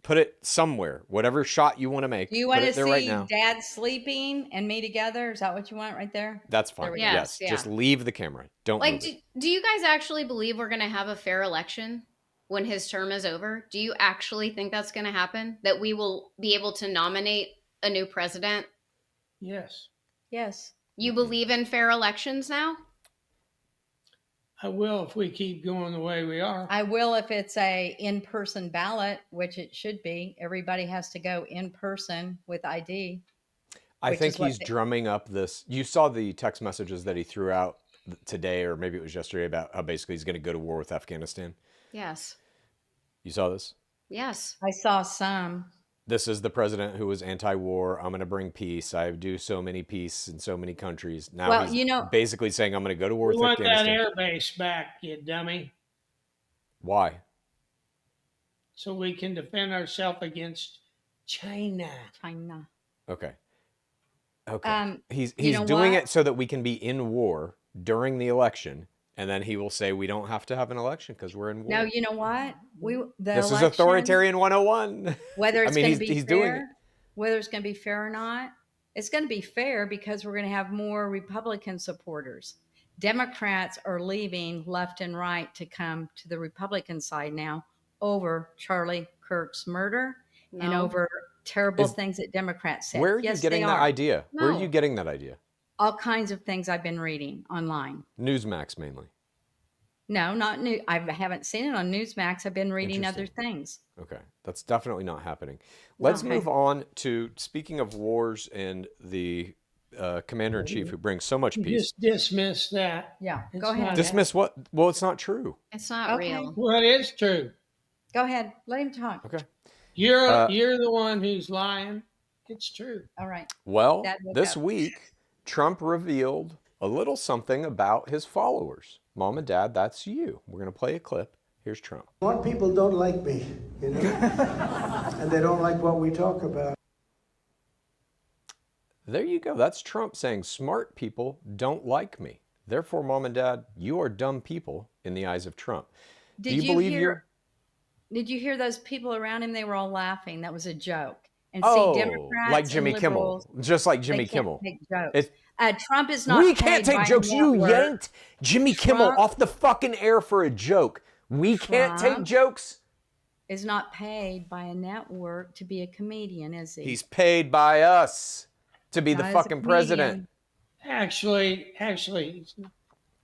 Put it somewhere. Whatever shot you want to make. Do you put want to it there see right now. Dad sleeping and me together? Is that what you want right there? That's There fine. we go. Yes. Yes, Just yeah. leave the camera. Don't Like, move it. do you guys actually believe we're going to have a fair election when his term is over? Do you actually think that's going to happen? That we will be able to nominate a new president? Yes, Yes. You believe in fair elections now? I will if we keep going the way we are. I will if it's a in-person ballot, which it should be. Everybody has to go in person with ID. I which think is what he's drumming up this. You saw the text messages that he threw out today, or maybe it was yesterday, about how basically he's going to go to war with Afghanistan. Yes. You saw this? Yes. I saw some. This is the president who was anti-war. I'm going to bring peace. I do so many peace in so many countries. Now Well, he's basically saying, I'm going to go to war We with want that Afghanistan. air base back, you dummy, Why? so we can defend ourselves against China. China. Okay. He's you know doing what? it so that we can be in war during the election, and then he will say we don't have to have an election because we're in war. No, you know what? This is Authoritarian 101. Whether it's I mean, going to be he's fair, doing it. whether it's going to be fair or not, it's going to be fair because we're going to have more Republican supporters. Democrats are leaving left and right to come to the Republican side now over Charlie Kirk's murder and No. over terrible things that Democrats said. Where are you Yes, getting they that are. idea? Where are No. you getting that idea? All kinds of things I've been reading online. Newsmax mainly. No, not new. I haven't seen it on Newsmax. I've been reading other Interesting. things. Okay, that's definitely not happening. Let's Okay. move on to, speaking of wars and the commander-in-chief who brings so much You peace. just dismiss that. Yeah, It's go ahead. not Dismiss what? Well, it's not true. It's not Okay. real. Well, it is true. Go ahead. Let him talk. Okay. You're the one who's lying. It's true. All right. Well, Dad woke this up. week, Trump revealed a little something about his followers. Mom and Dad, that's you. We're going to play a clip. Here's Trump. Smart people don't like me, you know, and they don't like what we talk about. There you go. That's Trump saying smart people don't like me. Therefore, Mom and Dad, you are dumb people in the eyes of Trump. Did Do you believe you're... Did you hear those people around him? They were all laughing. That was a joke. And Oh, see, Democrats like Jimmy and Kimmel. liberals, Just like they Jimmy can't Kimmel. take jokes. It's- Trump is not. We can't paid by take a jokes. You network. yanked Jimmy Kimmel Trump- off the fucking air for a joke. We can't take Trump jokes. Is not paid by a network to be a comedian, is he? He's paid by us to be the Not as a fucking president. Actually,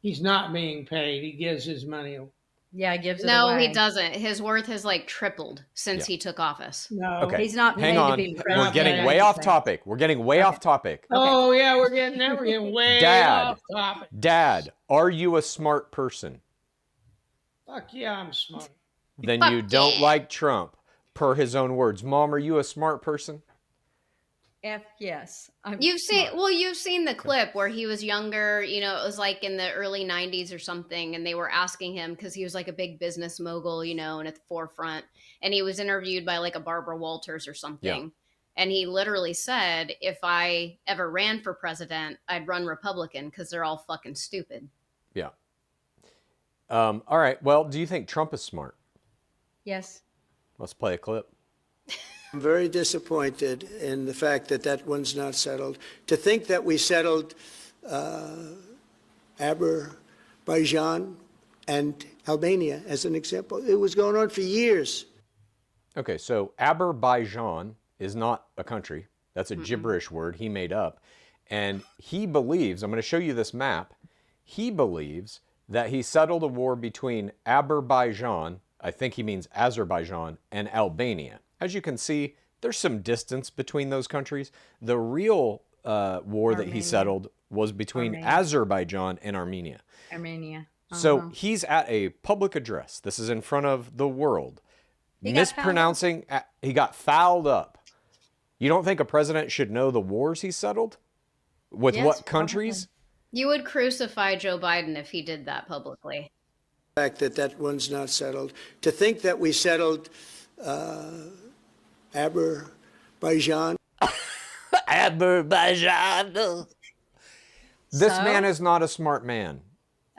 he's not being paid. He gives his money. Yeah, he gives it No, away. he doesn't. His worth has like tripled since he took office. No. Okay. He's not Hang paid on. to be We're president. getting way off topic. We're getting way off topic. Oh yeah, we're getting way Dad. off topic. Dad, are you a smart person? Fuck yeah, I'm smart. Then Fuck you don't yeah. like Trump, per his own words. Mom, are you a smart person? Yes. You've seen the clip where he was younger, you know, it was like in the early 90s or something, and they were asking him because he was like a big business mogul, you know, and at the forefront, and he was interviewed by like a Barbara Walters or something. And he literally said, if I ever ran for president, I'd run Republican because they're all fucking stupid. Yeah. All right. Well, do you think Trump is smart? Yes. Let's play a clip. I'm very disappointed in the fact that that one's not settled. To think that we settled Azerbaijan and Albania as an example. It was going on for years. Okay, so Azerbaijan is not a country. That's a gibberish word he made up. And he believes, I'm going to show you this map, he believes that he settled a war between Azerbaijan, I think he means Azerbaijan, and Albania. As you can see, there's some distance between those countries. The real war that he settled was between Azerbaijan and Armenia. Armenia. So he's at a public address. This is in front of the world. He got Mispronouncing, he got fouled up. You don't think a president should know the wars he settled? With Yes, what countries? You would crucify Joe Biden if he did that publicly. The fact that that one's not settled. To think that we settled Azerbaijan. Azerbaijan. This man is not a smart man.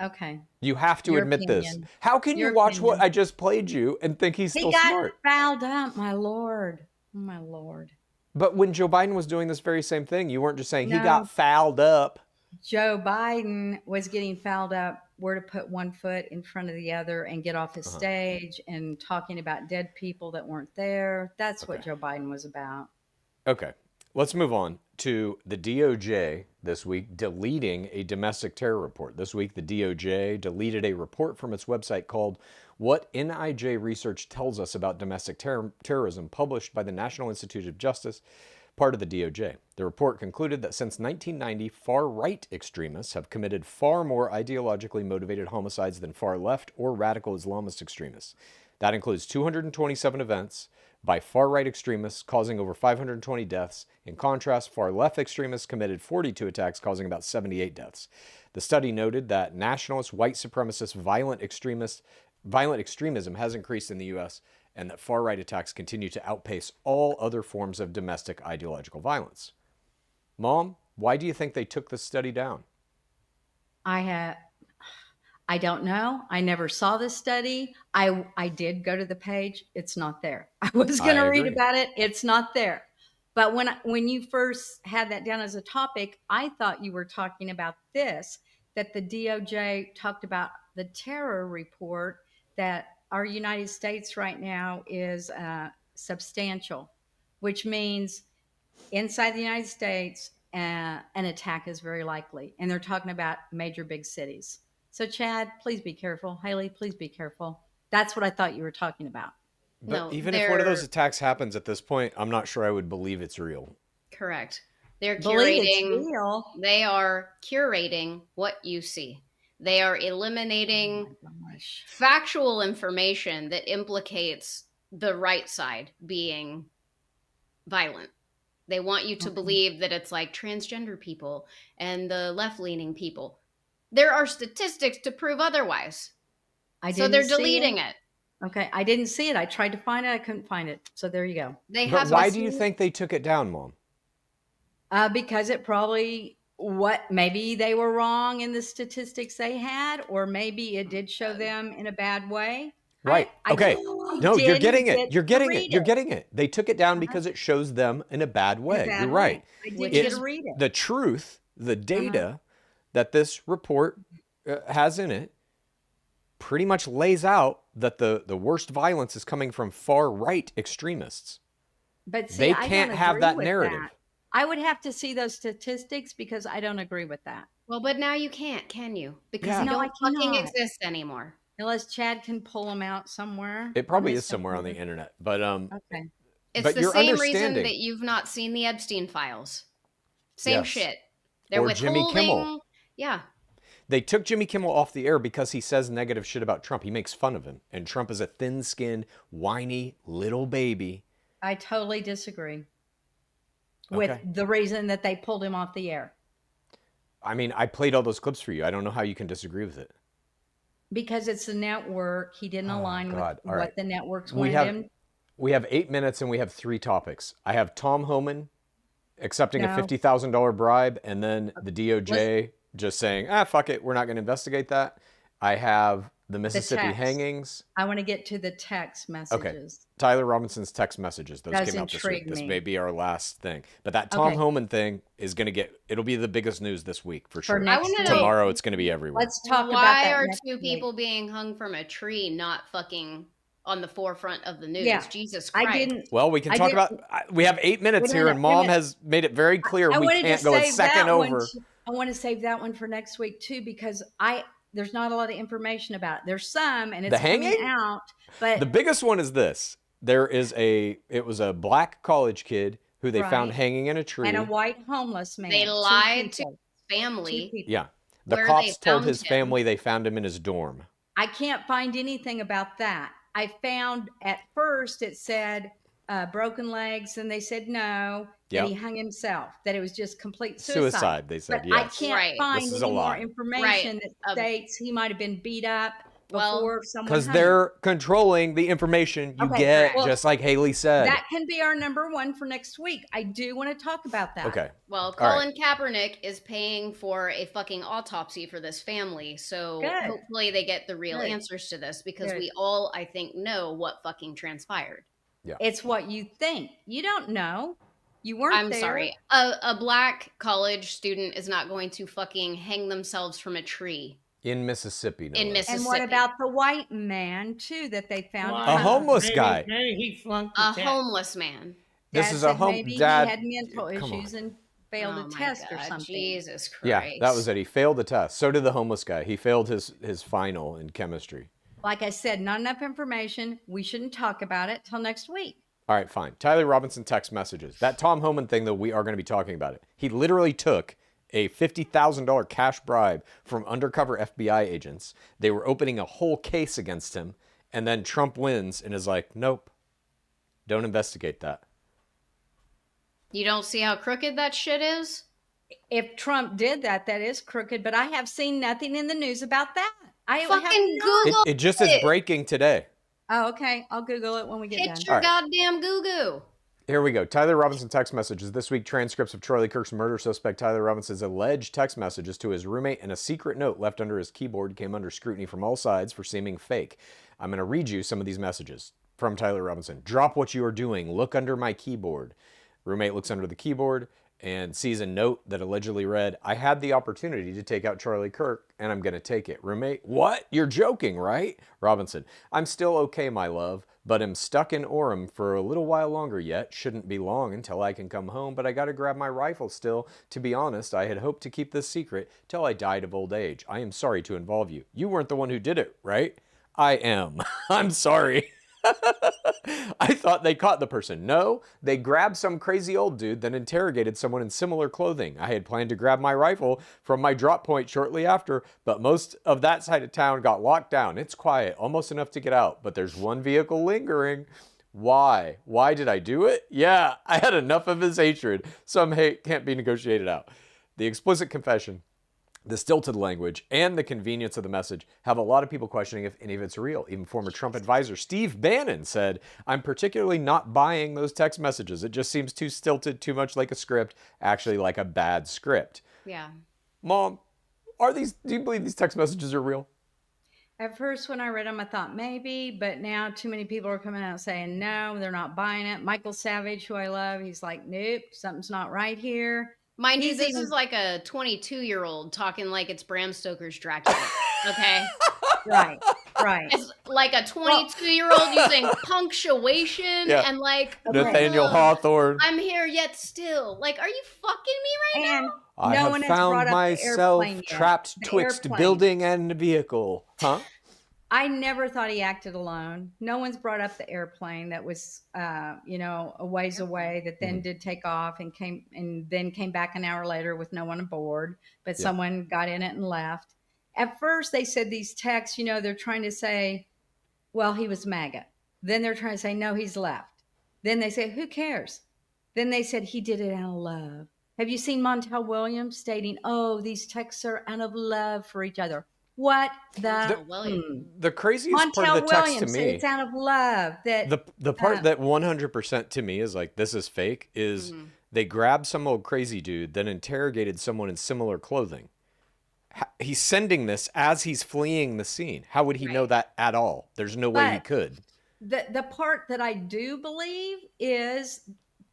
Okay. You have to Your admit this. opinion. How can you Your watch what opinion. I just played you and think he's He still got smart? fouled up, my lord. Oh, my lord. But when Joe Biden was doing this very same thing, you weren't just saying he No. got fouled up. Joe Biden was getting fouled up where to put one foot in front of the other and get off his stage and talking about dead people that weren't there. That's what Joe Biden was about. Okay, let's move on to the DOJ this week deleting a domestic terror report. This week, the DOJ deleted a report from its website called What NIJ Research Tells Us About Domestic Terrorism, published by the National Institute of Justice. part of the DOJ. The report concluded that since 1990, far-right extremists have committed far more ideologically motivated homicides than far-left or radical Islamist extremists. That includes 227 events by far-right extremists, causing over 520 deaths. In contrast, far-left extremists committed 42 attacks, causing about 78 deaths. The study noted that nationalist, white supremacist, violent extremism has increased in the U.S., and that far-right attacks continue to outpace all other forms of domestic ideological violence. Mom, why do you think they took this study down? I don't know. I never saw this study. I did go to the page. It's not there. I was going to read about it. It's not there. But when you first had that down as a topic, I thought you were talking about this, that the DOJ talked about the terror report that our United States right now is substantial, which means inside the United States, an attack is very likely. And they're talking about major big cities. So Chad, please be careful. Haley, please be careful. That's what I thought you were talking about. But No, even if one of those attacks happens at this point, I'm not sure I would believe it's real. Correct. They're Believe it's curating. real. They are curating what you see. They are eliminating factual information that implicates the right side being violent. They want you to believe that it's like transgender people and the left-leaning people. There are statistics to prove otherwise. So they're deleting it. Okay, I didn't see it. I tried to find it. I couldn't find it. So there you go. But why do you think they took it down, Mom? Because it probably, maybe they were wrong in the statistics they had, or maybe it did show them in a bad way. Right. Okay. No, you're getting it. You're getting it. You're getting it. They took it down because it shows them in a bad way. You're right. I did get to read it. The truth, the data that this report has in it pretty much lays out that the worst violence is coming from far-right extremists. But see, they can't have that narrative. That. I would have to see those statistics because I don't agree with that. Well, but now you can't, can you? Because you don't fucking exist anymore. Unless Chad can pull them out somewhere. It probably is somewhere on the internet. But okay. It's the same reason that you've not seen the Epstein files. Same shit. They're withholding. Jimmy Kimmel. Yeah. They took Jimmy Kimmel off the air because he says negative shit about Trump. He makes fun of him. And Trump is a thin-skinned, whiny little baby. I totally disagree with the reason that they pulled him off the air. I mean, I played all those clips for you. I don't know how you can disagree with it. Because it's the network. He didn't align with what the networks wanted him. We have 8 minutes and we have 3 topics. I have Tom Homan accepting a $50,000 bribe, and then the DOJ just saying, fuck it, we're not going to investigate that. I have the Mississippi hangings. I want to get to the text messages. Okay. Tyler Robinson's text messages. Those came out this week. This may be our last thing. But that Tom Homan thing is going to it'll be the biggest news this week for sure. Tomorrow it's going to be everywhere. Let's talk about that. Why are 2 people being hung from a tree not fucking on the forefront of the news? Yeah. Jesus Christ. Well, we can talk about, we have 8 minutes here and Mom has made it very clear we can't go a second over. I want to save that one for next week too, because there's not a lot of information about it. There's some, and it's coming out. But the biggest one is this: it was a black college kid who they found hanging in a tree, and a white homeless man. They lied to his family. Yeah, the cops told his family they found him in his dorm. I can't find anything about that. I found at first it said broken legs, and they said no. That he hung himself, that it was just complete suicide. They said, but I can't find any more information that states he might have been beat up before someone. Because they're controlling the information you get, just like Haley said. That can be our number one for next week. I do want to talk about that. Okay. Well, Colin Kaepernick is paying for a fucking autopsy for this family, so hopefully they get the real answers to this, because we all, I think, know what fucking transpired. Yeah. It's what you think. You don't know. You weren't there. Sorry. A black college student is not going to fucking hang themselves from a tree. In Mississippi. In Mississippi. And what about the white man, too, that they found? A homeless guy. Maybe he flunked the test. Homeless man. This is a maybe dad. He had mental issues and failed a test or something. Jesus Christ. Yeah, that was it. He failed the test. So did the homeless guy. He failed his final in chemistry. Like I said, not enough information. We shouldn't talk about it till next week. All right, fine. Tyler Robinson text messages. That Tom Homan thing, though, we are going to be talking about it. He literally took a $50,000 cash bribe from undercover FBI agents. They were opening a whole case against him. And then Trump wins and is like, nope, don't investigate that. You don't see how crooked that shit is? If Trump did that, that is crooked, but I have seen nothing in the news about that. I Fucking have Google It just is breaking today. Oh, okay. I'll Google it when we get done. Hit your goddamn goo-goo. Here we go. Tyler Robinson text messages. This week, transcripts of Charlie Kirk's murder suspect Tyler Robinson's alleged text messages to his roommate and a secret note left under his keyboard came under scrutiny from all sides for seeming fake. I'm going to read you some of these messages from Tyler Robinson. Drop what you are doing. Look under my keyboard. Roommate looks under the keyboard and sees a note that allegedly read, I had the opportunity to take out Charlie Kirk, and I'm going to take it. Roommate, what? You're joking, right? Robinson, I'm still okay, my love, but am stuck in Orem for a little while longer yet. Shouldn't be long until I can come home, but I got to grab my rifle still. To be honest, I had hoped to keep this secret till I died of old age. I am sorry to involve you. You weren't the one who did it, right? I am. I'm sorry. I thought they caught the person. No, they grabbed some crazy old dude, then interrogated someone in similar clothing. I had planned to grab my rifle from my drop point shortly after, but most of that side of town got locked down. It's quiet, almost enough to get out, but there's one vehicle lingering. Why? Why did I do it? Yeah, I had enough of his hatred. Some hate can't be negotiated out. The explicit confession, the stilted language, and the convenience of the message have a lot of people questioning if any of it's real. Even former Trump advisor Steve Bannon said, I'm particularly not buying those text messages. It just seems too stilted, too much like a script, actually like a bad script. Yeah. Mom, do you believe these text messages are real? At first, when I read them, I thought maybe, but now too many people are coming out saying no, they're not buying it. Michael Savage, who I love, he's like, nope, something's not right here. Mind you, this is like a 22-year-old talking like it's Bram Stoker's Dracula, okay? Right. It's like a 22-year-old using punctuation and like... Nathaniel Hawthorne. I'm here yet still. Like, are you fucking me right now? I have found myself trapped twixt building and vehicle. Huh? I never thought he acted alone. No one's brought up the airplane that was, a ways away that then did take off and then came back an hour later with no one aboard, but someone got in it and left. At first, they said these texts, they're trying to say, well, he was MAGA. Then they're trying to say, no, he's left. Then they say, who cares? Then they said he did it out of love. Have you seen Montel Williams stating, oh, these texts are out of love for each other? What the craziest Montel part of the text Williams to me, it's out of love. That the part that 100% to me is like, this is fake, is they grabbed some old crazy dude, then interrogated someone in similar clothing. He's sending this as he's fleeing the scene. How would he know that at all? There's no way he could. The part that I do believe is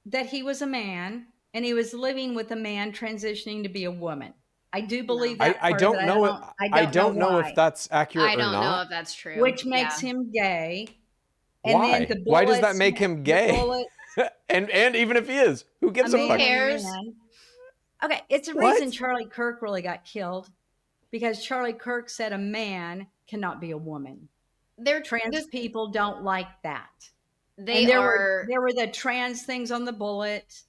that he was a man and he was living with a man transitioning to be a woman. I do believe that. I don't know. I don't know if that's accurate or not. I don't know if that's true. Which makes him gay. And why? Then why does that make him gay? and even if he is, who gives a fuck? Cares? Okay, it's a reason Charlie Kirk really got killed, because Charlie Kirk said a man cannot be a woman. Trans people don't like that. There were the trans things on the bullet.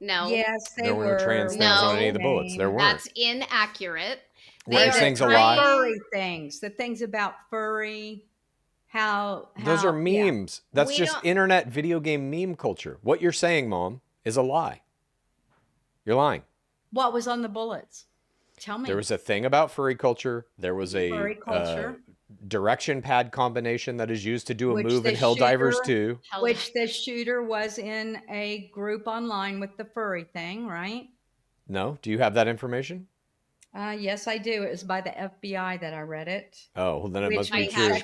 No. Yes, there were trans things on any of the bullets. There weren't. That's inaccurate. Were things a lie? Furry things. The things about furry. How those are memes. That's just internet video game meme culture. What you're saying, Mom, is a lie. You're lying. What was on the bullets? Tell me. There was a thing about furry culture. There was a furry culture. Direction pad combination that is used to do a move in Helldivers 2. Which the shooter was in a group online with the furry thing, right? No? Do you have that information? Yes, I do. It was by the FBI that I read it. Oh, well, then it must be true.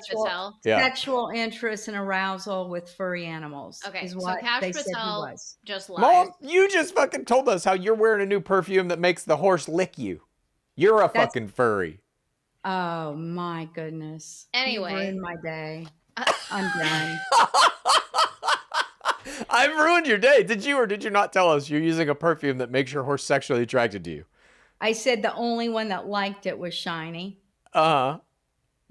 Sexual interest and arousal with furry animals. Okay, is what Cash they said he Patel was. Just lied. Mom, you just fucking told us how you're wearing a new perfume that makes the horse lick you. You're a fucking furry. Oh my goodness. Anyway. You ruined my day. I'm done. I've ruined your day. Did you or did you not tell us you're using a perfume that makes your horse sexually attracted to you? I said the only one that liked it was Shiny. Uh-huh.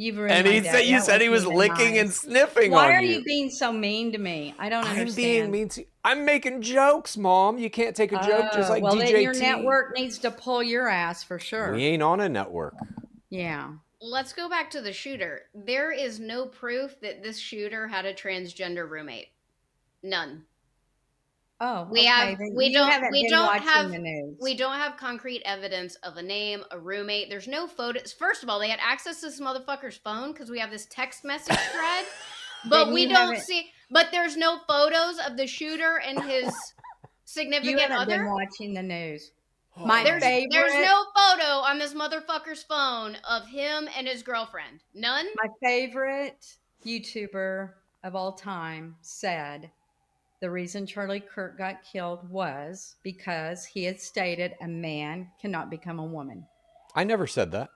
You've ruined And my he day. said, you That said he was wasn't even licking and nice. sniffing Why on are you. you being so mean to me? I don't I'm understand. being mean to you. I'm making jokes, Mom. You can't take a joke just like well, DJT. then your network needs to pull your ass for sure. We ain't on a network. Yeah. Let's go back to the shooter. There is no proof that this shooter had a transgender roommate. None. Oh, We okay. have Then we you don't haven't we been don't watching have the news. we don't have concrete evidence of a name, a roommate. There's no photos. First of all, they had access to this motherfucker's phone because we have this text message thread, but Then we you don't haven't- see. But there's no photos of the shooter and his You significant haven't been other. watching the news. My There's favorite. no photo on this motherfucker's phone of him and his girlfriend. None. My favorite YouTuber of all time said the reason Charlie Kirk got killed was because he had stated a man cannot become a woman. I never said that.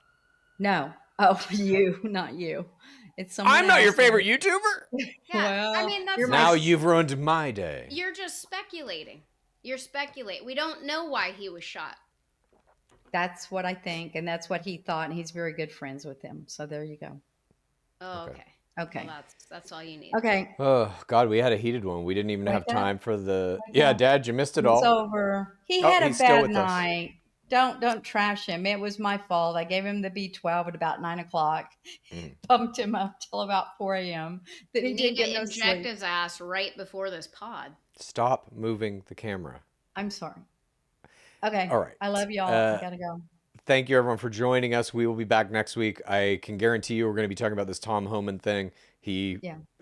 No. Oh, you, not you. It's someone I'm not your else. favorite YouTuber. Yeah, I mean that's Now you've ruined my day. You're just speculating. You're speculating. We don't know why he was shot. That's what I think, and that's what he thought, and he's very good friends with him. So there you go. Oh, okay. Okay. Well, that's all you need. Okay. Oh God, we had a heated one. We didn't even have Wake up. time for the. Yeah, Dad, you missed it all. It's over. He Oh, had a he's still bad with us. night. Don't trash him. It was my fault. I gave him the B12 at about 9 o'clock. Pumped him up till about 4 a.m. Then he You didn't need get to no inject sleep. his ass right before this pod. Stop moving the camera. I'm sorry. Okay. All right. I love y'all. I gotta go. Thank you, everyone, for joining us. We will be back next week. I can guarantee you we're going to be talking about this Tom Homan thing. He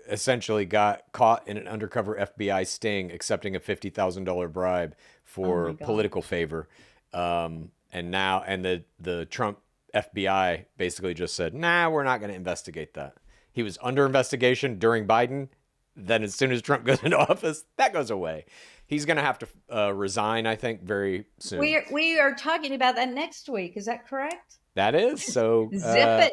essentially got caught in an undercover FBI sting accepting a $50,000 bribe for political favor. And the Trump FBI basically just said, nah, we're not going to investigate that. He was under investigation during Biden. Then as soon as Trump goes into office, that goes away. He's going to have to resign, I think, very soon. We are talking about that next week. Is that correct? That is. So Zip it.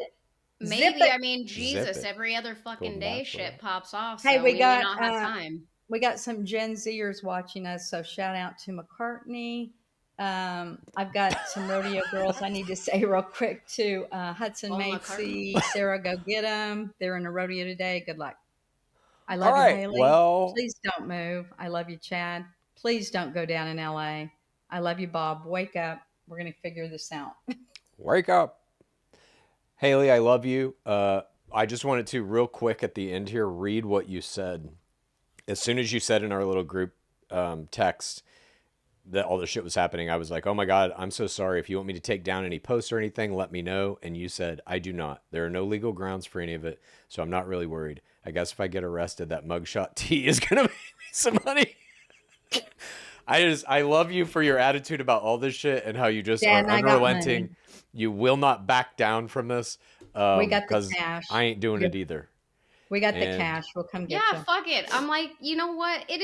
Maybe. Zip it. I mean, Jesus, it. every other fucking day shit pops off. Hey, So we we got may not have time. We got some Gen Zers watching us, so shout out to McCartney. I've got some rodeo girls I need to say real quick to Hudson Oh, Matesy, Sarah, go get them. They're in a rodeo today. Good luck. I love All you, right, Haley. well- Please don't move. I love you, Chad. Please don't go down in LA. I love you, Bob. Wake up. We're going to figure this out. Wake up. Haley, I love you. I just wanted to, real quick at the end here, read what you said. As soon as you said in our little group text that all this shit was happening, I was like, oh my God, I'm so sorry. If you want me to take down any posts or anything, let me know. And you said, I do not. There are no legal grounds for any of it, so I'm not really worried. I guess if I get arrested, that mugshot tea is going to make me some money. I love you for your attitude about all this shit and how you just Dan, are I got unrelenting. money. You will not back down from this. We got the 'cause cash. I ain't doing it either. We got the And- cash. We'll come get Yeah, you. fuck it. I'm like, you know what? It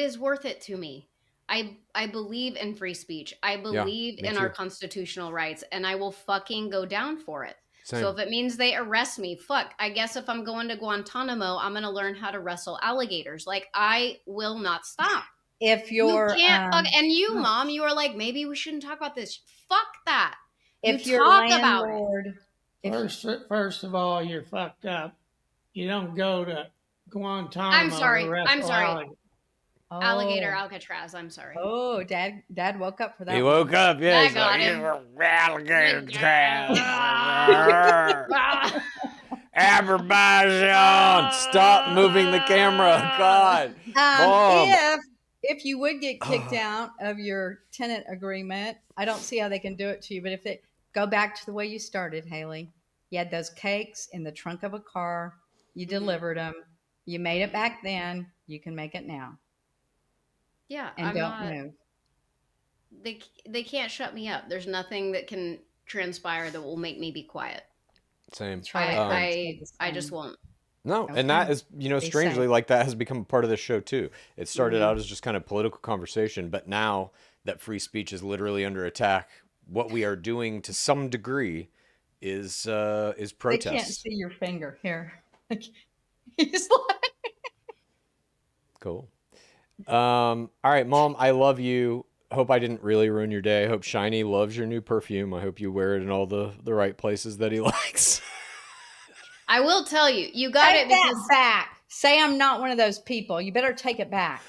is worth it to me. I believe in free speech. I believe me in our too. constitutional rights, and I will fucking go down for it. Same. So if it means they arrest me, fuck. I guess if I'm going to Guantanamo, I'm gonna learn how to wrestle alligators. Like, I will not stop. If you're You can't fuck. And you, Mom, you are like, maybe we shouldn't talk about this. Fuck that. if you your talk about it. landlord, First of all, you're fucked up. You don't go to Guantanamo. I'm sorry. to wrestle I'm sorry. alligators. Alligator Alcatraz. I'm sorry. Oh, Dad woke up for that. He one. woke up, yeah. I He's got like, him. alligator trap. Azerbaijan, stop moving the camera. God. Mom. If you would get kicked out of your tenant agreement, I don't see how they can do it to you. But if they go back to the way you started, Haley, you had those cakes in the trunk of a car, you delivered them, you made it back then, you can make it now, Yeah, and I'm don't not. move. They can't shut me up. There's nothing that can transpire that will make me be quiet. Same. I just won't. No, and that is, strangely, like that has become part of the show too. It started out as just kind of political conversation, but now that free speech is literally under attack, what we are doing to some degree is protest. They can't see your finger here. He's like, Cool. All right, Mom, I love you. Hope I didn't really ruin your day. I hope Shiny loves your new perfume. I hope you wear it in all the right places that he likes. I will tell you, you got Take it that because back. Say I'm not one of those people. You better take it back.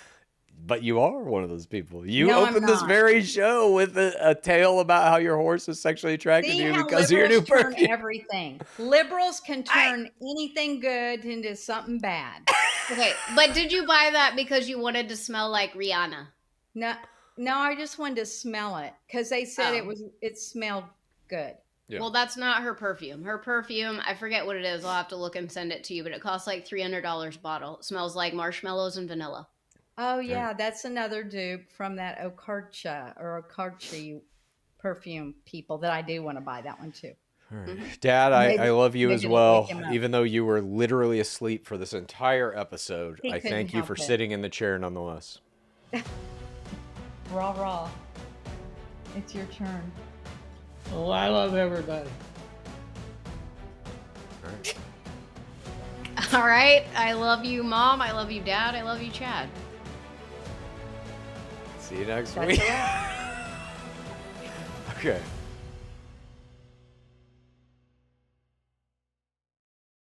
But you are one of those people. You No, I'm opened this not. very show with a tale about how your horse is sexually attracted See to you how because of your new liberals turn perfume. everything. Liberals can turn anything good into something bad. okay, but did you buy that because you wanted to smell like Rihanna? No, I just wanted to smell it because they said Oh. it smelled good. Yeah. Well, that's not her perfume. Her perfume, I forget what it is. I'll have to look and send it to you, but it costs like $300 a bottle. It smells like marshmallows and vanilla. Oh yeah, that's another dupe from that Okarchi perfume people that I do want to buy that one too. All right. Dad, I love you maybe as it'll well. wake him up. Even though you were literally asleep for this entire episode, He I couldn't thank you help for it. sitting in the chair nonetheless. Raw. It's your turn. Oh, I love everybody. All right. All right. I love you, Mom. I love you, Dad. I love you, Chad. See you next That's week. a wrap. Okay.